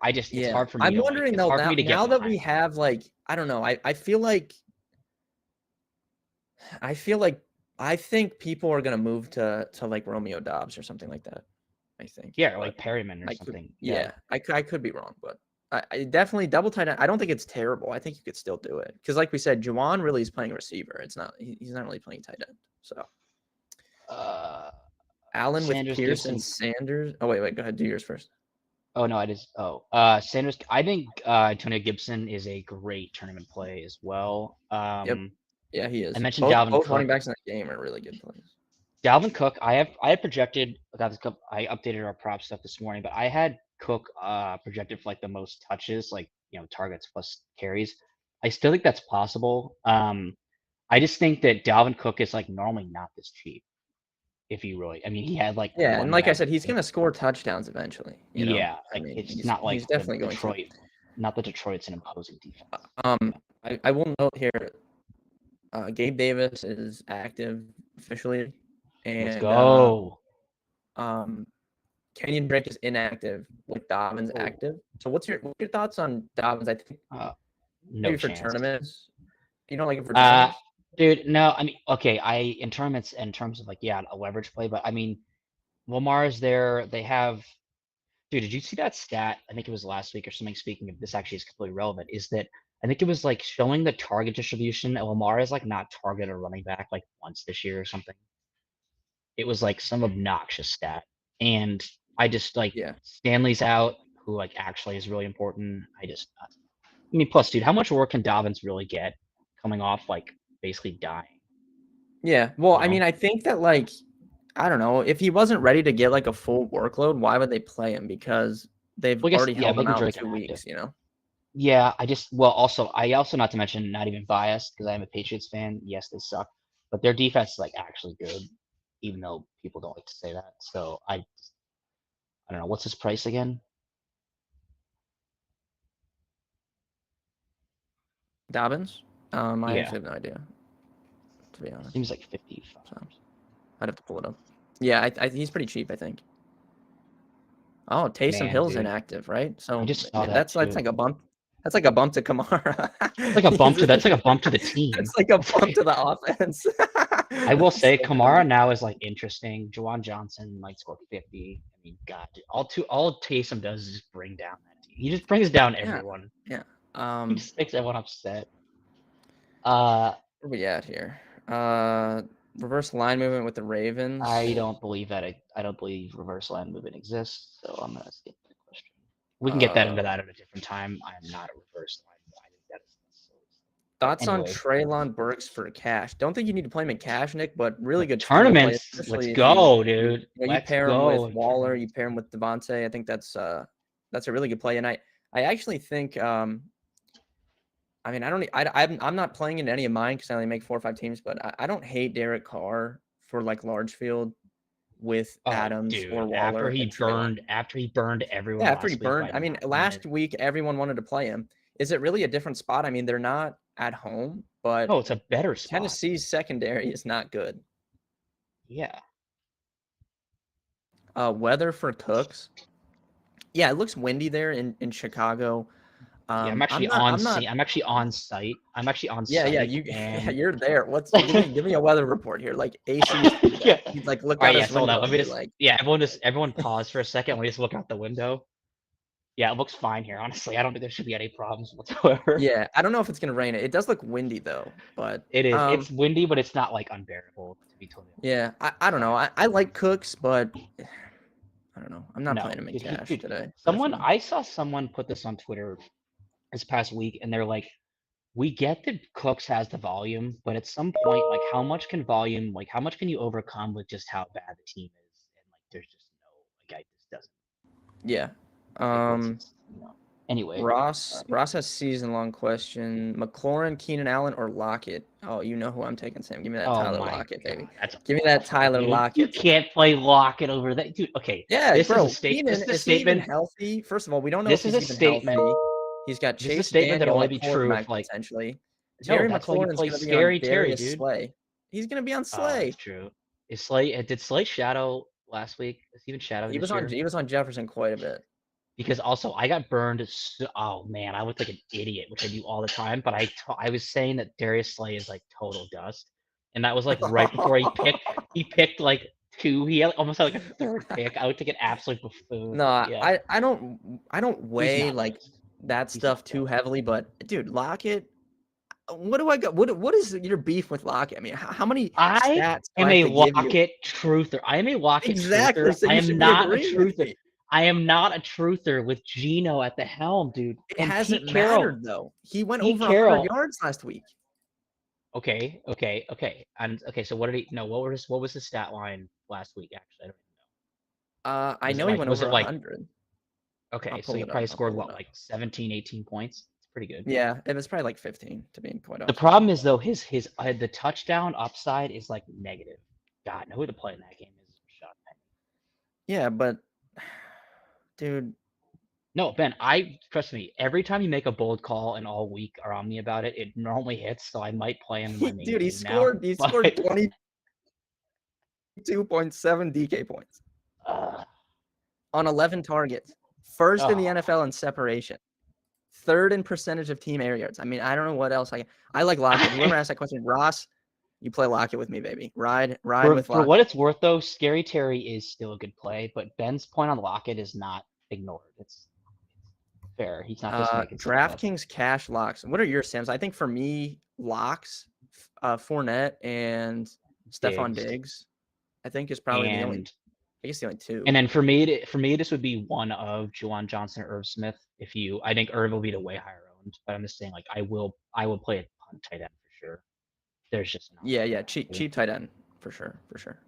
It's hard for me I'm to wondering like. It's though, hard for me to get now that we behind. have like, I don't know, I feel like I think people are gonna move to like Romeo Dobbs or something like that. I think. Yeah, or But like Perryman or something. I could be wrong, but I definitely double tight end. I don't think it's terrible. I think you could still do it because, like we said, Juwan really is playing receiver. It's not he's not really playing tight end. So Allen with Sanders, Pierce Gibson. and Sanders. Oh wait, go ahead. Do yours first. Oh no, it is. Sanders. I think Antonio Gibson is a great tournament play as well. Yep. Yeah, he is. I mentioned both Dalvin Cook. running backs in that game are really good plays. Dalvin Cook, I had projected. I updated our prop stuff this morning, but I had Cook projected for like the most touches, like targets plus carries. I still think that's possible. I just think that Dalvin Cook is like normally not this cheap. If you really, I mean, he had like and like I said, he's gonna score touchdowns eventually. Yeah, I mean, it's not like he's definitely going Detroit. to. Not that Detroit's an imposing defense. I will note here, Gabe Davis is active officially, and Let's go. Kenyon Drake is inactive. Like Dobbins active. So what's your thoughts on Dobbins? I think no for chance. tournaments. You don't like it for tournaments? Dude, no. I mean, okay. In tournaments, in terms of like a leverage play, but I mean, Lamar's there. They have. Dude, did you see that stat? I think it was last week or something. Speaking of this, actually is completely relevant. Is that I think it was like showing the target distribution. And Lamar is like not targeted a running back like once this year or something. It was like some obnoxious stat, and I just like Stanley's out, who like actually is really important. I mean, plus, dude, how much work can Dobbins really get coming off like basically dying? Yeah, well, I mean, I think that like I don't know if he wasn't ready to get like a full workload, why would they play him? Because they've already held him out 2 weeks, Yeah, I also not to mention not even biased because I'm a Patriots fan. Yes, they suck, but their defense is like actually good, even though people don't like to say that. So I don't know what's his price again. Dobbins? I actually have no idea, to be honest. Seems like 50. I'd have to pull it up. Yeah, he's pretty cheap, I think. Oh, Taysom Hill's inactive, right? So I just saw that's like a bump. That's like a bump to Kamara. That's like a bump to the team. It's like a bump to the offense. I will say Kamara now is like interesting. Juwan Johnson might score 50. I mean, God, dude, all Taysom does is just bring down that team. He just brings down everyone. Yeah. He just makes everyone upset. Where are we at here? Reverse line movement with the Ravens. I don't believe that. I don't believe reverse line movement exists. So I'm gonna skip the question. We can get into that at a different time. I am not a reverse line. I think that is necessary. Thoughts on Treylon Burks for cash? Don't think you need to play him in cash, Nick, but really good tournaments. Let's go, dude. You pair him with Waller. You pair him with Devontae. I think that's a really good play. And I actually think. I mean, I'm not playing in any of mine because I only make 4 or 5 teams, but I don't hate Derek Carr for like large field with Adams or Waller. After he burned everyone. Yeah, after he burned. I mean, last week everyone wanted to play him. Is it really a different spot? I mean, they're not at home, but it's a better spot. Tennessee's secondary is not good. Yeah. Weather for Cooks. Yeah, it looks windy there in Chicago. Yeah, I'm actually I'm actually on site. I'm actually on Yeah, site. yeah, you're there. Give me a weather report here. Like AC's Yeah. He's like look All right, out yeah, his so hold window on. Let and me be just like, everyone pause for a second. Let me just look out the window. Yeah, it looks fine here. Honestly, I don't think there should be any problems whatsoever. yeah, I don't know if it's gonna rain. It does look windy though, but It is. It's windy, but it's not like unbearable to be totally honest. yeah, I don't know. I like Cooks, but I don't know. I'm not No, playing him in cash today. Personally. I saw someone put this on Twitter this past week, and they're like, we get that Cooks has the volume, but at some point, like how much can you overcome with just how bad the team is? And like there's just no I just doesn't Yeah. Anyway. Ross has season long question. McLaurin, Keenan Allen, or Lockett? Oh, you know who I'm taking, Sam. Give me that Tyler Lockett, baby. Give me that Tyler Lockett. You can't play Lockett over that, dude. Okay. Yeah, this bro. Is a statement. Keenan, is he even healthy? First of all, we don't know this if is he's a even statement. healthy. He's got Chase This is a statement Daniel that'll only be true if like potentially. no, Terry that's why you McLaurin's play gonna be Scary on Terry, Darius dude. Slay. He's gonna be on Oh, Slay. that's true. Did Slay shadow last week? Is he even shadow He this year? He was on Jefferson quite a bit. Because also I got burned. Oh man, I looked like an idiot, which I do all the time. But I was saying that Darius Slay is like total dust, and that was like right before he picked like two. He almost had like a third pick. I would take an absolute buffoon. No, yeah. I don't weigh like that stuff too heavily, but dude, Lockett. What do I got? What is your beef with Lockett? I mean, how many stats do I have to give you? Lockett truther. I am a Lockett Exactly. truther. So I am not a truther. I am not a truther with Geno at the helm, dude. It and hasn't Pete Carroll, mattered though. He went Pete over Carroll, 100 yards last week. Okay. And okay, so what did he no, what was his stat line last week actually? I don't even know. I know he went over 100. Okay, so he probably scored what, like 17, 18 points? It's pretty good. Yeah, it was probably like 15 to be quite honest. The problem is though his the touchdown upside is like negative. God, know who to play in that game is shot. Yeah, but dude. No, Ben, trust me, every time you make a bold call and all week are on me about it, it normally hits, so I might play him in my main Dude, he team scored 22.7 DK points. On 11 targets. First in the NFL in separation. Third in percentage of team air yards. I mean, I don't know what else I like Lockett. Whoever asked that question, Ross, you play Lockett with me, baby. Ride with Lockett. For what it's worth, though, Scary Terry is still a good play, but Ben's point on Lockett is not ignored. It's fair. He's not just making DraftKings cash locks. What are your Sams? I think for me, locks, Fournette and Stephon Diggs, I think is probably the only two. And then for me, this would be one of Juwan Johnson or Irv Smith. I think Irv will be the way higher owned, but I'm just saying, like, I will play a punt tight end for sure. There's just no cheap tight end for sure.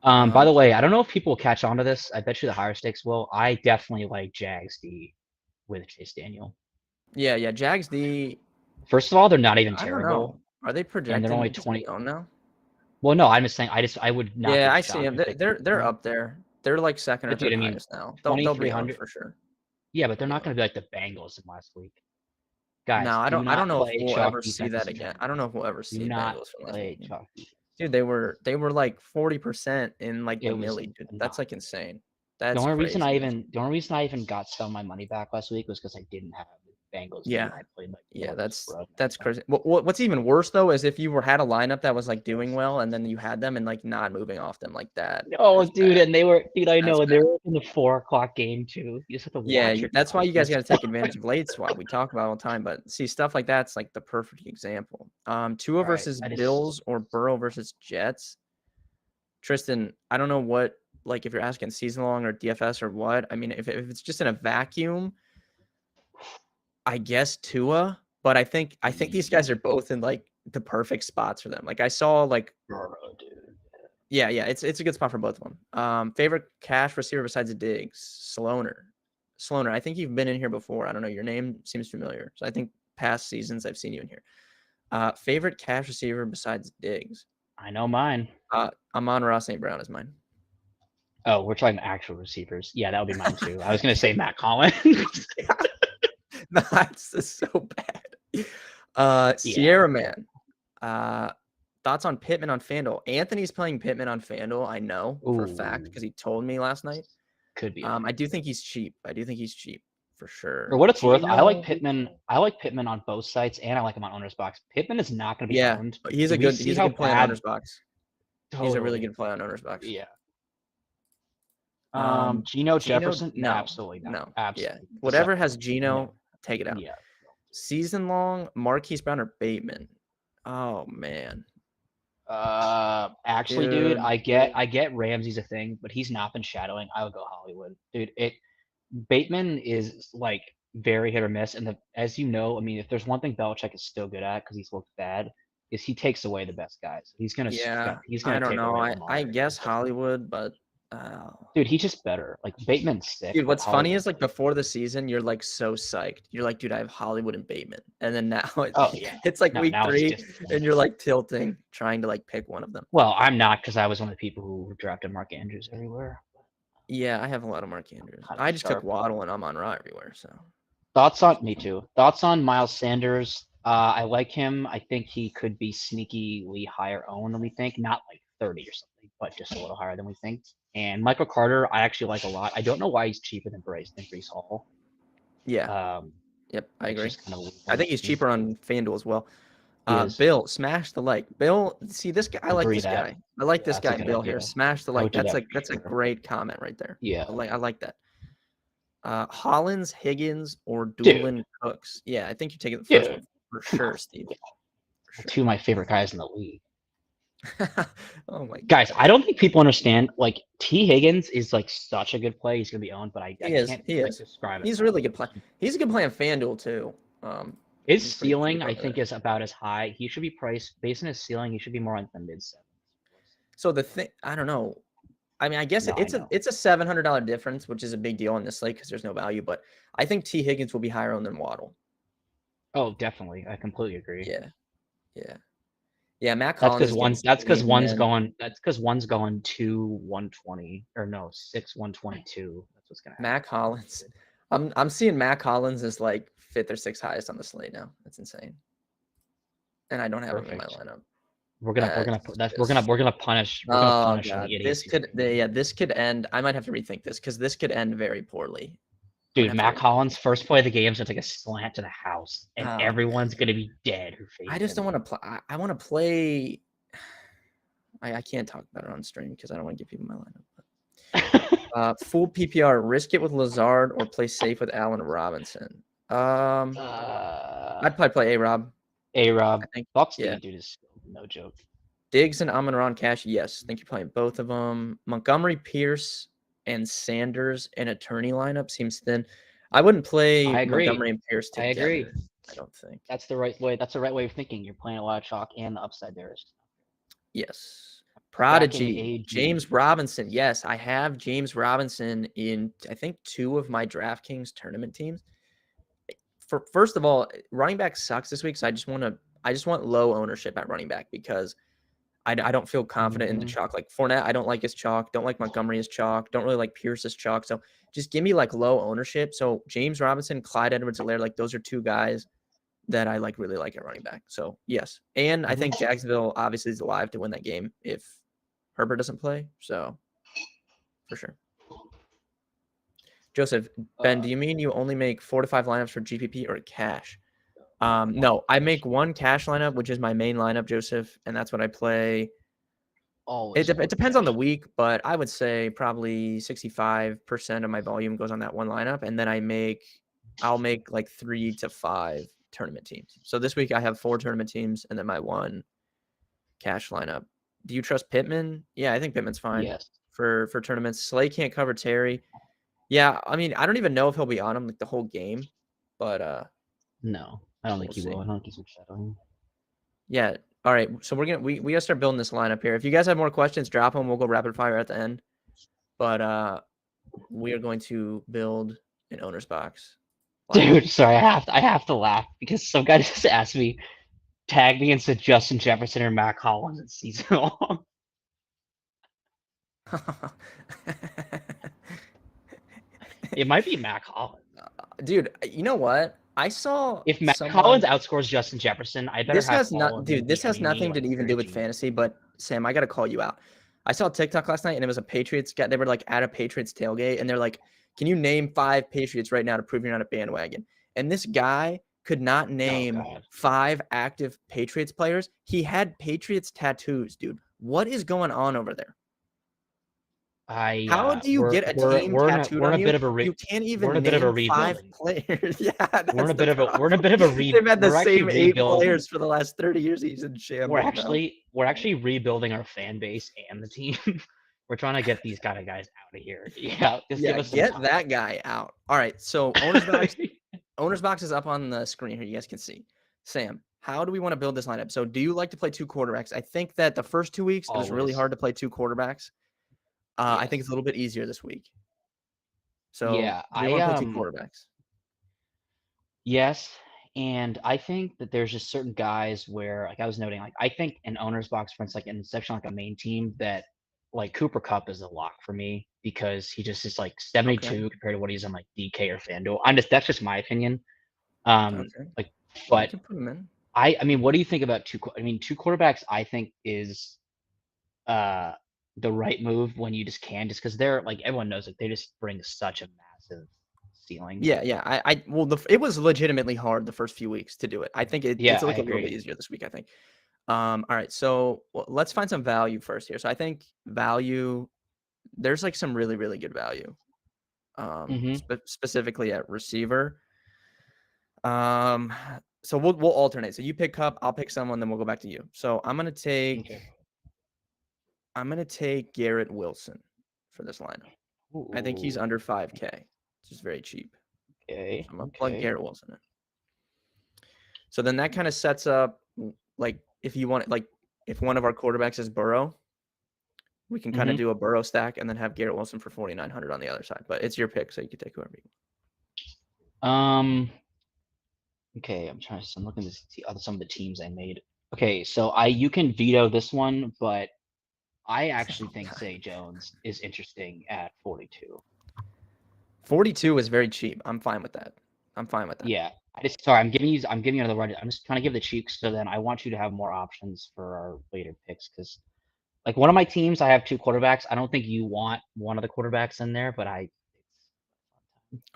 By the way, I don't know if people will catch on to this. I bet you the higher stakes will. I definitely like Jags D with Chase Daniel. Yeah, Jags D. First of all, they're not even terrible. Are they projecting? And they're only 20 now. Well, no, I'm just saying. I would not. Yeah, I see them. They're up there. They're like second or third highest now. They'll be on for sure. Yeah, but they're not going to be like the Bengals in last week. Guys, no, I don't know if we'll ever see that again. I don't know if we'll ever see Bengals from last week. Dude, they were like 40% in like the milli, dude. That's like insane. That's the only reason I even got some of my money back last week was because I didn't have the Bengals. Yeah, I played that's crazy. What's even worse though is if you had a lineup that was like doing well and then you had them and like not moving off them like that. Oh, dude, and they were, I know, and they were in the 4:00 game too. You just have to watch. Yeah, that's why you guys got to take advantage of late swap. We talk about it all the time, but see stuff like that's like the perfect example. Tua versus Bills or Burrow versus Jets. Tristan, I don't know what, like if you're asking season long or DFS or what. I mean, if it's just in a vacuum, I guess Tua, but I think these guys are both in like the perfect spots for them. Like I saw like Burrow, dude. Yeah, it's a good spot for both of them. Favorite cash receiver besides Diggs, Sloaner. I think you've been in here before. I don't know. Your name seems familiar. So I think past seasons I've seen you in here. Favorite cash receiver besides Diggs. I know mine. Amon-Ra St. Brown is mine. Oh, we're talking actual receivers. Yeah, that would be mine too. I was gonna say Matt Collins. That's so bad. Sierra Man. Thoughts on Pittman on FanDuel? Anthony's playing Pittman on FanDuel. I know for a fact because he told me last night. Could be. I do think he's cheap. for sure. For what it's worth, I like Geno, Pittman. I like Pittman on both sites, and I like him on owner's box. Pittman is not going to be Yeah, owned. he's a Do we good see he's a how good play on bad? owner's box. Totally. He's a really good play on owner's box. Yeah. Um, Geno Geno, Jefferson? no, Absolutely not. no, Absolutely. yeah. Whatever has Deceptive. Geno, take it out. Yeah. Season long, Marquise Brown or Bateman? Oh man, Actually, dude, dude. I get Ramsey's a thing, but he's not been shadowing. I would go Hollywood, dude. Bateman is like very hit or miss, and as you know, I mean, if there's one thing Belichick is still good at because he's looked bad, is he takes away the best guys. He's gonna Yeah, he's I gonna don't take know. away I Lamar. guess Hollywood, but Dude, he's just better. Like Bateman's sick. dude, but what's funny Hollywood's is like before the season, you're like so psyched. You're like, dude, I have Hollywood and Bateman, and then now Oh yeah. it's like No, week now it's 3, just- and you're like tilting, trying to like pick one of them. Well, I'm not because I was one of the people who drafted Mark Andrews everywhere. Yeah, I have a lot of Mark Andrews. Kind of I just took sharp. Waddle, and I'm on Raw everywhere. So Thoughts on me too. Thoughts on Miles Sanders? I like him. I think he could be sneakily higher owned than we think. Not like 30 or something, but just a little higher than we think. And Michael Carter, I actually like a lot. I don't know why he's cheaper than Breece Hall. yeah, yep, I It's agree. just kind of weird. I think he's cheaper on FanDuel as well. He is. Bill, smash the like. Bill, see this guy. I like Agree this that. guy. I like Yeah, this that's a guy, good Bill. idea. Here, smash the I like. would do That's that a for that's a sure. great comment right there. Yeah. I like that. Hollins, Higgins, or Dude. Doolin Cooks. Yeah, I think you're taking the first Dude. one for sure, Steve. For Two of my favorite guys in the league. sure. Oh my Guys, I don't think people understand. Like T. Higgins is like such a good play. He's gonna be owned, but I He is. can't He like, is. describe it. He's a really good play. He's a good play on FanDuel too. His he's pretty ceiling, cheap I over think, there. is about as high. He should be priced based on his ceiling. He should be more on the mid sevens. So the thing, I don't know. I mean, I guess No, I know. it's a $700 difference, which is a big deal on this slate because there's no value. But I think T. Higgins will be higher owned than Waddle. Oh, definitely. I completely agree. Yeah. Matt That's Collins. because is one's getting that's because squeezed, one's man. going. That's because one's going 2-120 or no 6-122. That's what's gonna happen. Matt Collins. I'm seeing Matt Collins as like 5th or 6th highest on the slate now. That's insane. And I don't have him in my Perfect. lineup. We're gonna punish. We're gonna Oh punish god, the idiots. this could end. I might have to rethink this because this could end very poorly. Dude, have to Matt rethink Collins' first play of the game is gonna take a slant to the house, and Oh, everyone's gonna be dead who faced I just don't him. want to play. I want to play. I can't talk about it on stream because I don't want to give people my lineup. But, full PPR, risk it with Lazard or play safe with Allen Robinson. I'd probably play A-Rob. A-Rob. I think. Bucks Yeah. dude is no joke. Diggs and Amon-Ra Cash, yes. I think you're playing both of them. Montgomery, Pierce, and Sanders in a tourney lineup seems thin. I wouldn't play I agree. Montgomery and Pierce I together. agree. I don't think. That's the right way. That's the right way of thinking. You're playing a lot of chalk, and the upside there is. Yes. Prodigy, AG. James Robinson. Yes, I have James Robinson in, I think, 2 of my DraftKings tournament teams. First of all, running back sucks this week, so I just want low ownership at running back because I don't feel confident in the chalk. Like Fournette, I don't like his chalk. Don't like Montgomery as chalk. Don't really like Pierce's chalk. So just give me like low ownership. So James Robinson, Clyde Edwards-Helaire, like those are 2 guys that I like really like at running back. So yes, and I think Jacksonville obviously is alive to win that game if Herbert doesn't play. So for sure. Joseph, Ben, do you mean you only make 4 to 5 lineups for GPP or cash? No, I make 1 cash lineup, which is my main lineup, Joseph, and that's what I play. Always. It depends on the week, but I would say probably 65% of my volume goes on that 1 lineup, and then I'll make like 3 to 5 tournament teams. So this week I have 4 tournament teams and then my 1 cash lineup. Do you trust Pittman? Yeah, I think Pittman's fine. Yes. For tournaments. Slay can't cover Terry. Yeah, I mean, I don't even know if he'll be on him like the whole game, but No, I don't think We'll he will. see. I don't think he's foreshadowing. yeah. All right, so we gotta start building this lineup here. If you guys have more questions, drop them. We'll go rapid fire at the end. But we are going to build an owner's box. Dude, sorry, I have to laugh because some guy just asked me, tag me and said Justin Jefferson or Matt Collins in season long. It might be Matt Collins. Dude, you know what? I saw If Matt someone- Collins outscores Justin Jefferson, I better This have has all not, of dude. them This has beating me, nothing to like, even do with 30. fantasy. But Sam, I gotta call you out. I saw TikTok last night, and it was a Patriots guy. They were like at a Patriots tailgate, and they're like, Can you name 5 Patriots right now to prove you're not a bandwagon? And this guy could not name God. 5 active Patriots players. He had Patriots tattoos, dude. What is going on over there? How do you get a team tattooed we're in on a you? bit of a You can't we're in even a bit of a name 5 rebuilding. players. Yeah, We're in that's a the bit of a problem. They've had the we're actually same 8 rebuilding. players for the last 30 years. He's in shambles now. We're actually rebuilding our fan base and the team. We're trying to get these kind of guys out of here. Yeah, just give Yeah, us some get time. that guy out. All right, so owner's box is up on the screen here. You guys can see. Sam, how do we want to build this lineup? So, do you like to play 2 quarterbacks? I think that the first 2 weeks it was really Always. hard to play 2 quarterbacks. I think Yes. it's a little bit easier this week. So, Yeah, do you want to play 2 quarterbacks? Yes, and I think that there's just certain guys where, like I was noting, like I think in owner's box, for instance, like in section like a main team, that like Cooper Cup is a lock for me because he just is like 72 compared to what he's on like DK or FanDuel. That's just my opinion. Okay. Like, You but can put him in. I mean, what do you think about two quarterbacks? I think is the right move when you just just because they're like everyone knows it, they just bring such a massive ceiling. Yeah. Well, it was legitimately hard the first few weeks to do it. I think it's like I a little bit agree. easier this week, I think. All right, so let's find some value first here. So I think value, there's like some really, really good value, specifically at receiver. So we'll alternate. So you pick Cup, I'll pick someone, then we'll go back to you. So I'm gonna take Garrett Wilson for this lineup. Ooh. I think he's under 5K, which is very cheap. Okay. So I'm gonna plug Garrett Wilson in. So then that kind of sets up, like, if you want, like, if one of our quarterbacks is Burrow, we can kind of do a Burrow stack and then have Garrett Wilson for 4,900 on the other side. But it's your pick, so you can take whoever you want. Okay, I'm looking to see some of the teams I made. Okay, so you can veto this one, but I actually think Zay Jones is interesting at 42. 42 is very cheap. I'm fine with that. Yeah. I'm giving you another run. I'm just trying to give the cheeks, so then I want you to have more options for our later picks, because like one of my teams, I have 2 quarterbacks. I don't think you want one of the quarterbacks in there, but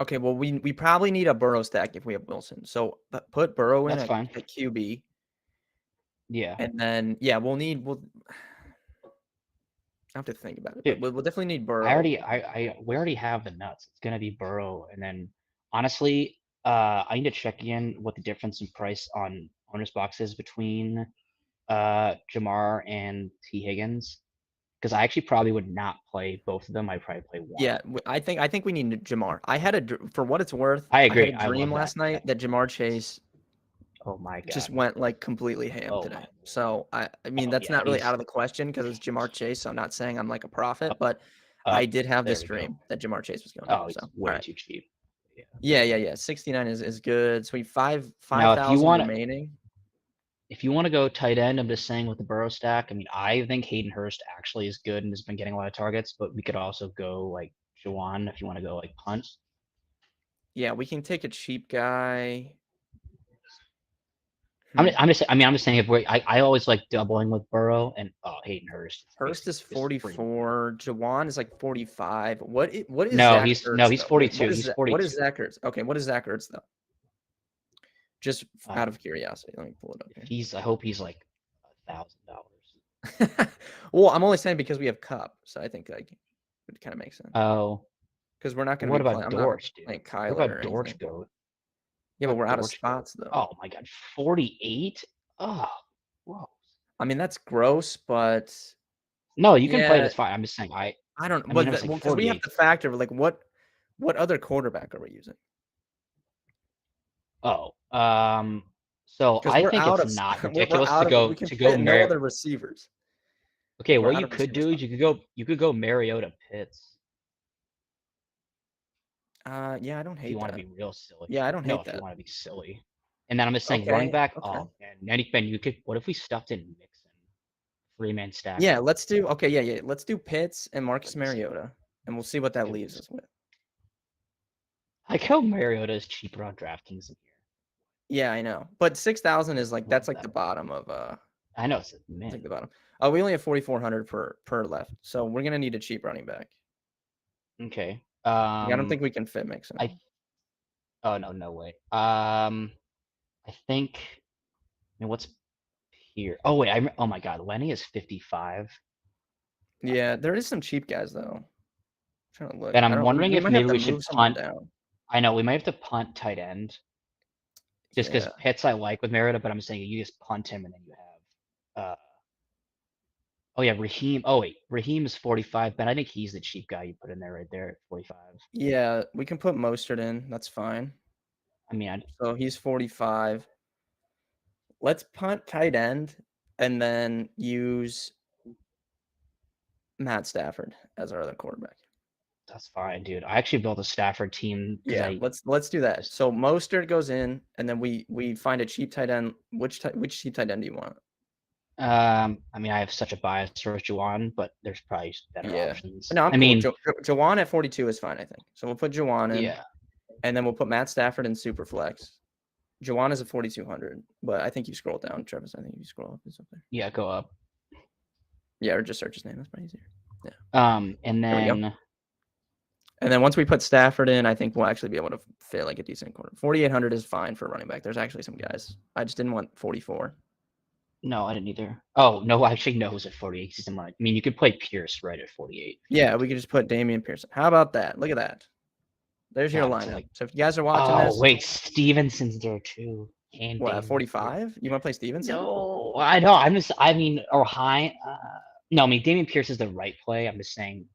Okay, well, we probably need a Burrow stack if we have Wilson. So put Burrow in at QB. Yeah. And then we'll I have to think about it. Dude, but we'll definitely need Burrow. We already have the nuts. It's gonna be Burrow, and then honestly, I need to check again what the difference in price on owner's box is between Jamar and T. Higgins, because I actually probably would not play both of them. I'd probably play one. Yeah, I think we need Jamar. I had for what it's worth. I agree. I had a dream last night that Jamar Chase. Oh my God! Just went like completely ham today. So I mean that's not really out of the question because it's Jamar Chase. So I'm not saying I'm like a prophet, but I did have this dream that Jamar Chase was going. Oh, so way too cheap. Yeah. 69 is good. So we 5,000 remaining. If you want to go tight end, I'm just saying with the Burrow stack. I mean, I think Hayden Hurst actually is good and has been getting a lot of targets, but we could also go like Juwan if you want to go like punt. Yeah, we can take a cheap guy. I'm just saying if I always like doubling with Burrow and Hayden Hurst. Hurst is 44. Jawan is like 45. What is he's 42. He's 42. What is Zach Ertz? Okay, what is Zach Ertz though? Just out of curiosity, let me pull it up here. I hope he's like $1,000. Well, I'm only saying because we have Cup, so I think like it kind of makes sense. Oh, because we're not going to. What about Dortch, dude? Like Kyler. What about Dortch go? Yeah, but we're out of spots though. Oh my God, 48. Oh, whoa. I mean that's gross, but no, you can play it. It's fine. I'm just saying I don't. Because we have to factor like what other quarterback are we using? Oh, so I think it's not ridiculous to go no other receivers. Okay, what you could do is you could go Mariota Pitts. Yeah, I don't hate that. You want to be real silly. Yeah, I don't hate that. If you want to be silly. And then I'm just saying running back. Okay. Oh man, you could. What if we stuffed in Mixon, 3-man stack? Yeah, let's do. Okay, yeah. Let's do Pitts and Marcus Mariota, and we'll see what that leaves us with. Like how Mariota is cheaper on DraftKings in here. Yeah, I know, but 6,000 is like that's like the bottom of I know it's like the bottom. Oh, we only have 4,400 per left, so we're gonna need a cheap running back. Okay. I don't think we can fit Mixon. Oh no way. I think. I mean, what's here? Oh wait, oh my God, Lenny is 55. Yeah, there is some cheap guys though. I'm trying to look. And I I'm don't. wondering We if might have maybe to we should move someone punt. down. I know we might have to punt tight end. Just because Yeah. Pitts I like with Merida, but I'm saying you just punt him and then you have. Oh yeah, Raheem. Oh wait, Raheem is 45, but I think he's the cheap guy you put in there right there at 45. Yeah, we can put Mostert in. That's fine. I mean, So he's 45. Let's punt tight end and then use Matt Stafford as our other quarterback. that's fine, dude. I actually built a Stafford team. Yeah, let's do that. So Mostert goes in, and then we find a cheap tight end. Which cheap tight end do you want? I mean, I have such a bias towards Juwan, but there's probably better options. No, I'm I cool. mean, Juwan at 42 is fine, I think. So we'll put Juwan in. yeah. And then we'll put Matt Stafford in Superflex. Juwan is at 4,200, but I think you scroll down, Travis. I think if you scroll up, it's up there. Yeah, go up. Yeah, or just search his name. That's probably easier. And then once we put Stafford in, I think we'll actually be able to fit like a decent quarter. 4,800 is fine for running back. There's actually some guys. I just didn't want 44. No, I didn't either. Oh no, actually no, it was at 48. I mean, you could play Pierce right at 48. Yeah, we could just put Damien Pierce. How about that? Look at that. There's your lineup. So if you guys are watching this, wait, Stevenson's there too. And what, 45? You want to play Stevenson? No, I know. I mean, or high. No, I mean, Damien Pierce is the right play. I'm just saying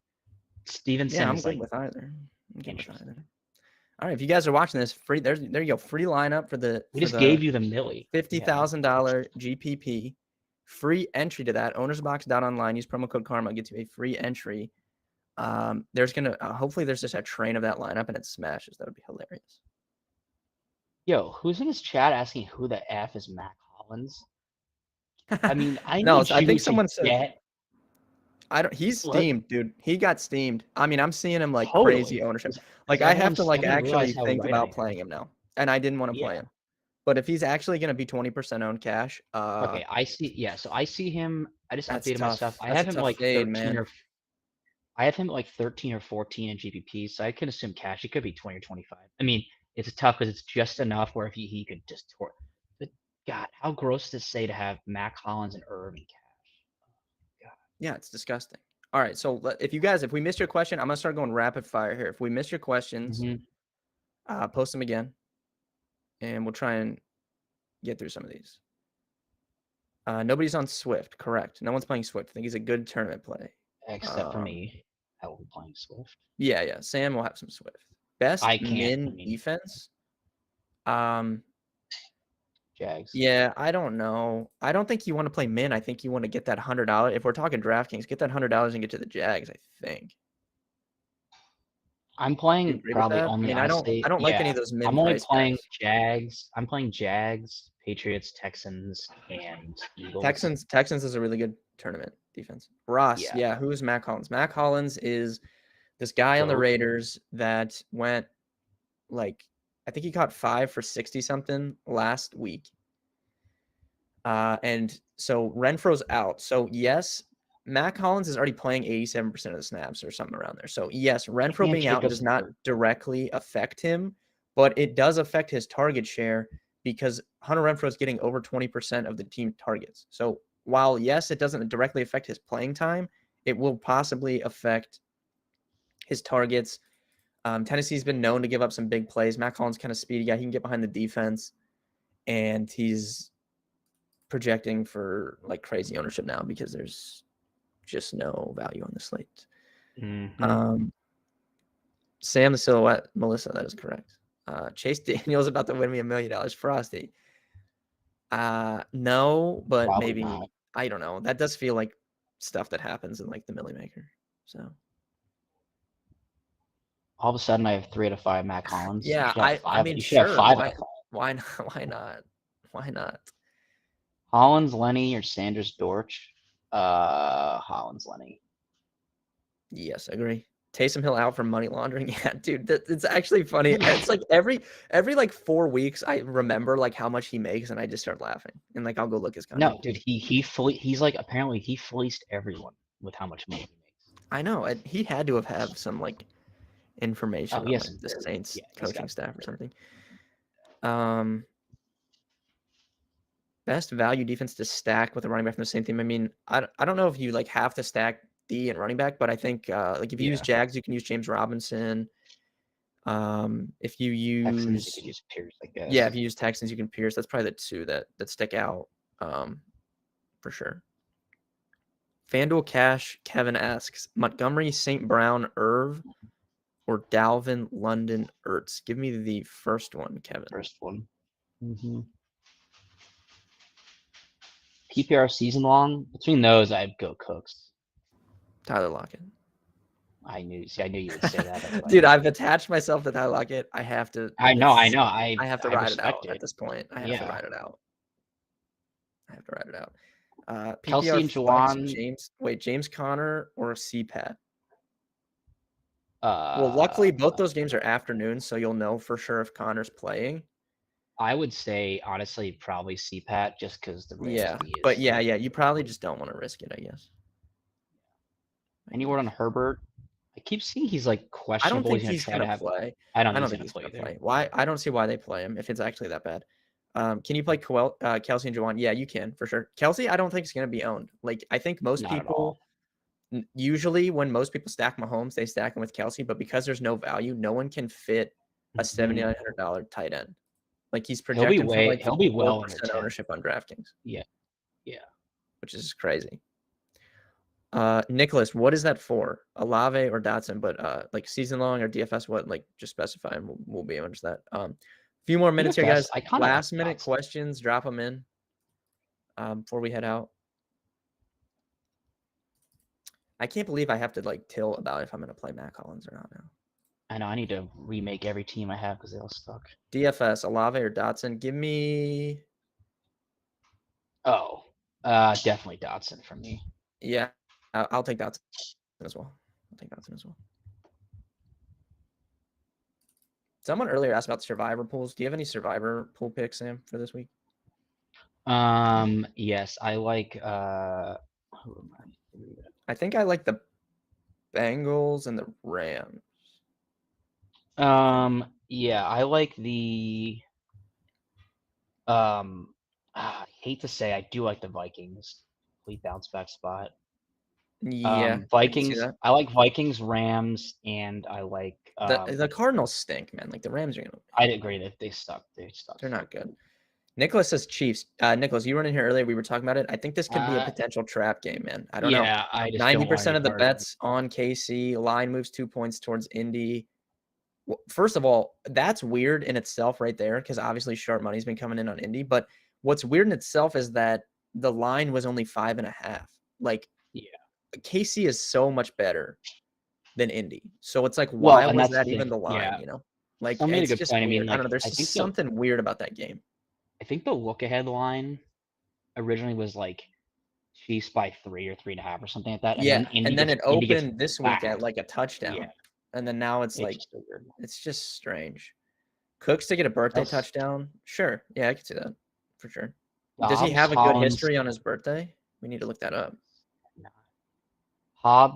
Stevenson. Yeah, I'm is good like, with either. All right, if you guys are watching this, free there you go. Free lineup for the. We just gave you the milli. $50,000 GPP. Free entry to that. Ownersbox.online. Use promo code Karma. Gets you a free entry. There's gonna hopefully there's just a train of that lineup and it smashes. That would be hilarious. Yo, who's in this chat asking who the F is Mac Hollins? I mean, I think someone said. He's What? steamed, dude. He got steamed. I mean, I'm seeing him like Totally. crazy ownership. Like I have to like actually think about playing him now, and I didn't want to play him. But if he's actually going to be 20% owned cash, okay, I see. Yeah, so I see him. I just updated my stuff. I That's have a him tough like fade, 13 man. or I have him like 13 or 14 in GPP, so I can assume cash. It could be 20 or 25. I mean, it's tough because it's just enough where if he could just torch. But God, how gross to say to have Mac Hollins and Irv in cash. God. Yeah, it's disgusting. All right, so if we missed your question, I'm gonna start going rapid fire here. If we missed your questions, post them again, and we'll try and get through some of these. Nobody's on Swift, correct? No one's playing Swift. I think he's a good tournament play. Except for me. I will be playing Swift. Yeah. Sam will have some Swift. Best min defense. Jags. Yeah, I don't know. I don't think you want to play min. I think you want to get that $100. If we're talking DraftKings, get that $100 and get to the Jags. I think. I'm playing probably only. I don't like any of those min. I'm only playing Jags. I'm playing Jags, Patriots, Texans, and Eagles. Texans is a really good tournament defense. Ross, yeah. Who is Mac Hollins? Mac Hollins is this guy on the Raiders that went like, I think he caught 5 for 60 something last week. And so Renfro's out. So yes, Mac Hollins is already playing 87% of the snaps or something around there. So yes, Renfro being out does not directly affect him, but it does affect his target share because Hunter Renfro is getting over 20% of the team targets. So while yes, it doesn't directly affect his playing time, it will possibly affect his targets. Tennessee's been known to give up some big plays. Mac Hollins kind of speedy guy. He can get behind the defense, and he's projecting for like crazy ownership now because there's just no value on the slate. Sam the Silhouette, Melissa, that is correct. Chase Daniel's about to win me $1 million. Frosty. No, but probably maybe not. I don't know. That does feel like stuff that happens in like the Millie Maker. So all of a sudden, I have 3 out of 5 Mac Hollins. Yeah, I mean, sure. Why not? Hollins, Lenny, or Sanders, Dortch? Hollins, Lenny. Yes, I agree. Taysom Hill out for money laundering. Yeah, dude, it's actually funny. It's like every like 4 weeks, I remember like how much he makes, and I just start laughing. And like I'll go look his contract. No, dude, he's like apparently he fleeced everyone with how much money he makes. I know, he had to have some like information on yes, like, the Saints he's coaching got staff or something. Best value defense to stack with a running back from the same team. I mean, I don't know if you like have to stack D and running back, but I think like if you use Jags, you can use James Robinson. If you Texans, you use could use Pierce, I guess. if you use Texans, you can Pierce. That's probably the two that stick out for sure. FanDuel Cash Kevin asks Montgomery, St. Brown, Irv, or Dalvin, London, Ertz. Give me the first one, Kevin. First one. PPR season long. Between those, I'd go Cooks. Tyler Lockett. I knew you would say that. That's Dude, I've attached myself to Tyler Lockett. I have to. I know. I have to I ride it out respect at this point. I have to ride it out. Kelsey PPR and flex, Juwan. James Conner or CPAT? Well, luckily both those games are afternoons, so you'll know for sure if Connor's playing. I would say honestly probably CPAT just because the Yeah, risk is. but yeah, you probably just don't want to risk it, I guess. Any word on Herbert? I keep seeing he's like questionable. I don't think he's gonna play. I don't think he's gonna play. Why? I don't see why they play him if it's actually that bad. Can you play Kelsey and Juwan? Yeah, you can for sure. Kelsey, I don't think is gonna be owned. Like I think most people usually when most people stack Mahomes, they stack him with Kelsey, but because there's no value, no one can fit a $7,900 tight end. Like he's projected for like he'll be well 4% ownership on DraftKings. Yeah. Which is crazy. Nicholas, what is that for? Olave or Dotson? But like season long or DFS? What? Like just specify, and we'll be able to that. Few more minutes here, guys. Last minute questions, drop them in before we head out. I can't believe I have to like till about if I'm going to play Matt Collins or not now. I know I need to remake every team I have because they all suck. DFS, Olave or Dotson? Give me. Definitely Dotson for me. Yeah, I'll take Dotson as well. Someone earlier asked about survivor pools. Do you have any survivor pool picks, Sam, for this week? Yes, I like. Who am I think I like the Bengals and the Rams. Yeah, I like the. I hate to say, I do like the Vikings. Complete bounce back spot. Yeah, Vikings. I like Vikings, Rams, and I like the Cardinals stink, man. Like the Rams are gonna. I'd agree that they suck. They're not good. Nicholas says Chiefs. Nicholas, you were in here earlier. We were talking about it. I think this could be a potential trap game, man. I don't know. Yeah, I just 90% of the bets on KC. Line moves 2 points towards Indy. Well, first of all, that's weird in itself right there because obviously sharp money's been coming in on Indy. But what's weird in itself is that the line was only 5.5. Like, KC is so much better than Indy. So it's like, why was that even the line? Yeah. You know, like it's just just point. I mean, like, I don't know. There's something weird about that game. I think the look ahead line originally was like Chiefs by 3 or 3.5 or something like that. And then it opened this week at like a touchdown. Yeah. And then now it's like it's just strange. Cooks to get a birthday touchdown. Sure. Yeah, I could see that for sure. Does he have a good history on his birthday? We need to look that up.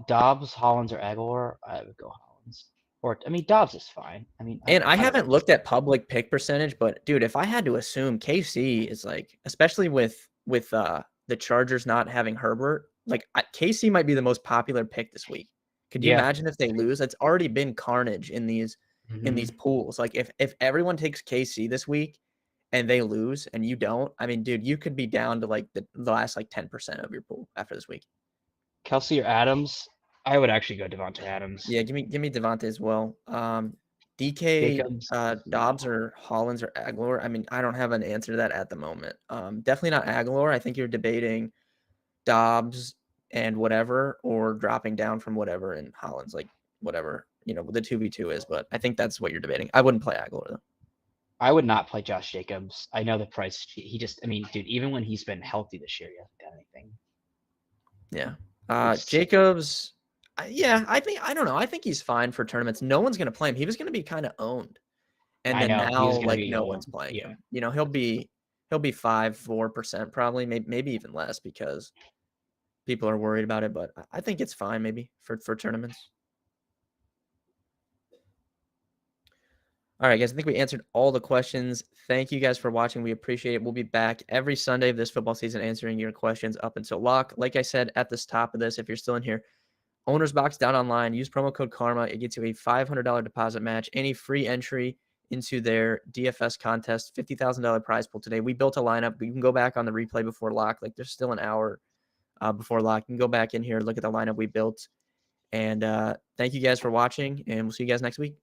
Dobbs, Hollins, or Aguilar? I would go Hollins. Or I mean, Dobbs is fine. I mean, and I haven't looked at public pick percentage, but dude, if I had to assume, KC is like, especially with the Chargers not having Herbert, like KC might be the most popular pick this week. Could you imagine if they lose? It's already been carnage in these pools. Like if everyone takes KC this week and they lose and you don't, I mean, dude, you could be down to like the last like 10% of your pool after this week. Kelsey or Adams? I would actually go Devontae Adams. Yeah, give me Devontae as well. DK, Dobbs or Hollins or Aguilar. I mean, I don't have an answer to that at the moment. Definitely not Aguilar. I think you're debating Dobbs and whatever, or dropping down from whatever and Hollins, like whatever, the 2v2 is, but I think that's what you're debating. I wouldn't play Aguilar though. I would not play Josh Jacobs. I know the price. He just, I mean, dude, even when he's been healthy this year, he hasn't done anything. Yeah. Jacobs, I don't know. I think he's fine for tournaments. No one's going to play him. He was going to be kind of owned. And then now, like, no one's playing him. He'll be 4% probably, maybe even less because people are worried about it. But I think it's fine maybe for tournaments. All right, guys, I think we answered all the questions. Thank you guys for watching. We appreciate it. We'll be back every Sunday of this football season answering your questions up until lock. Like I said at the top of this, if you're still in here, Owner's Box down online. Use promo code KARMA. It gets you a $500 deposit match, any free entry into their DFS contest, $50,000 prize pool today. We built a lineup. You can go back on the replay before lock. Like, there's still an hour before lock. You can go back in here, look at the lineup we built. And thank you guys for watching, and we'll see you guys next week.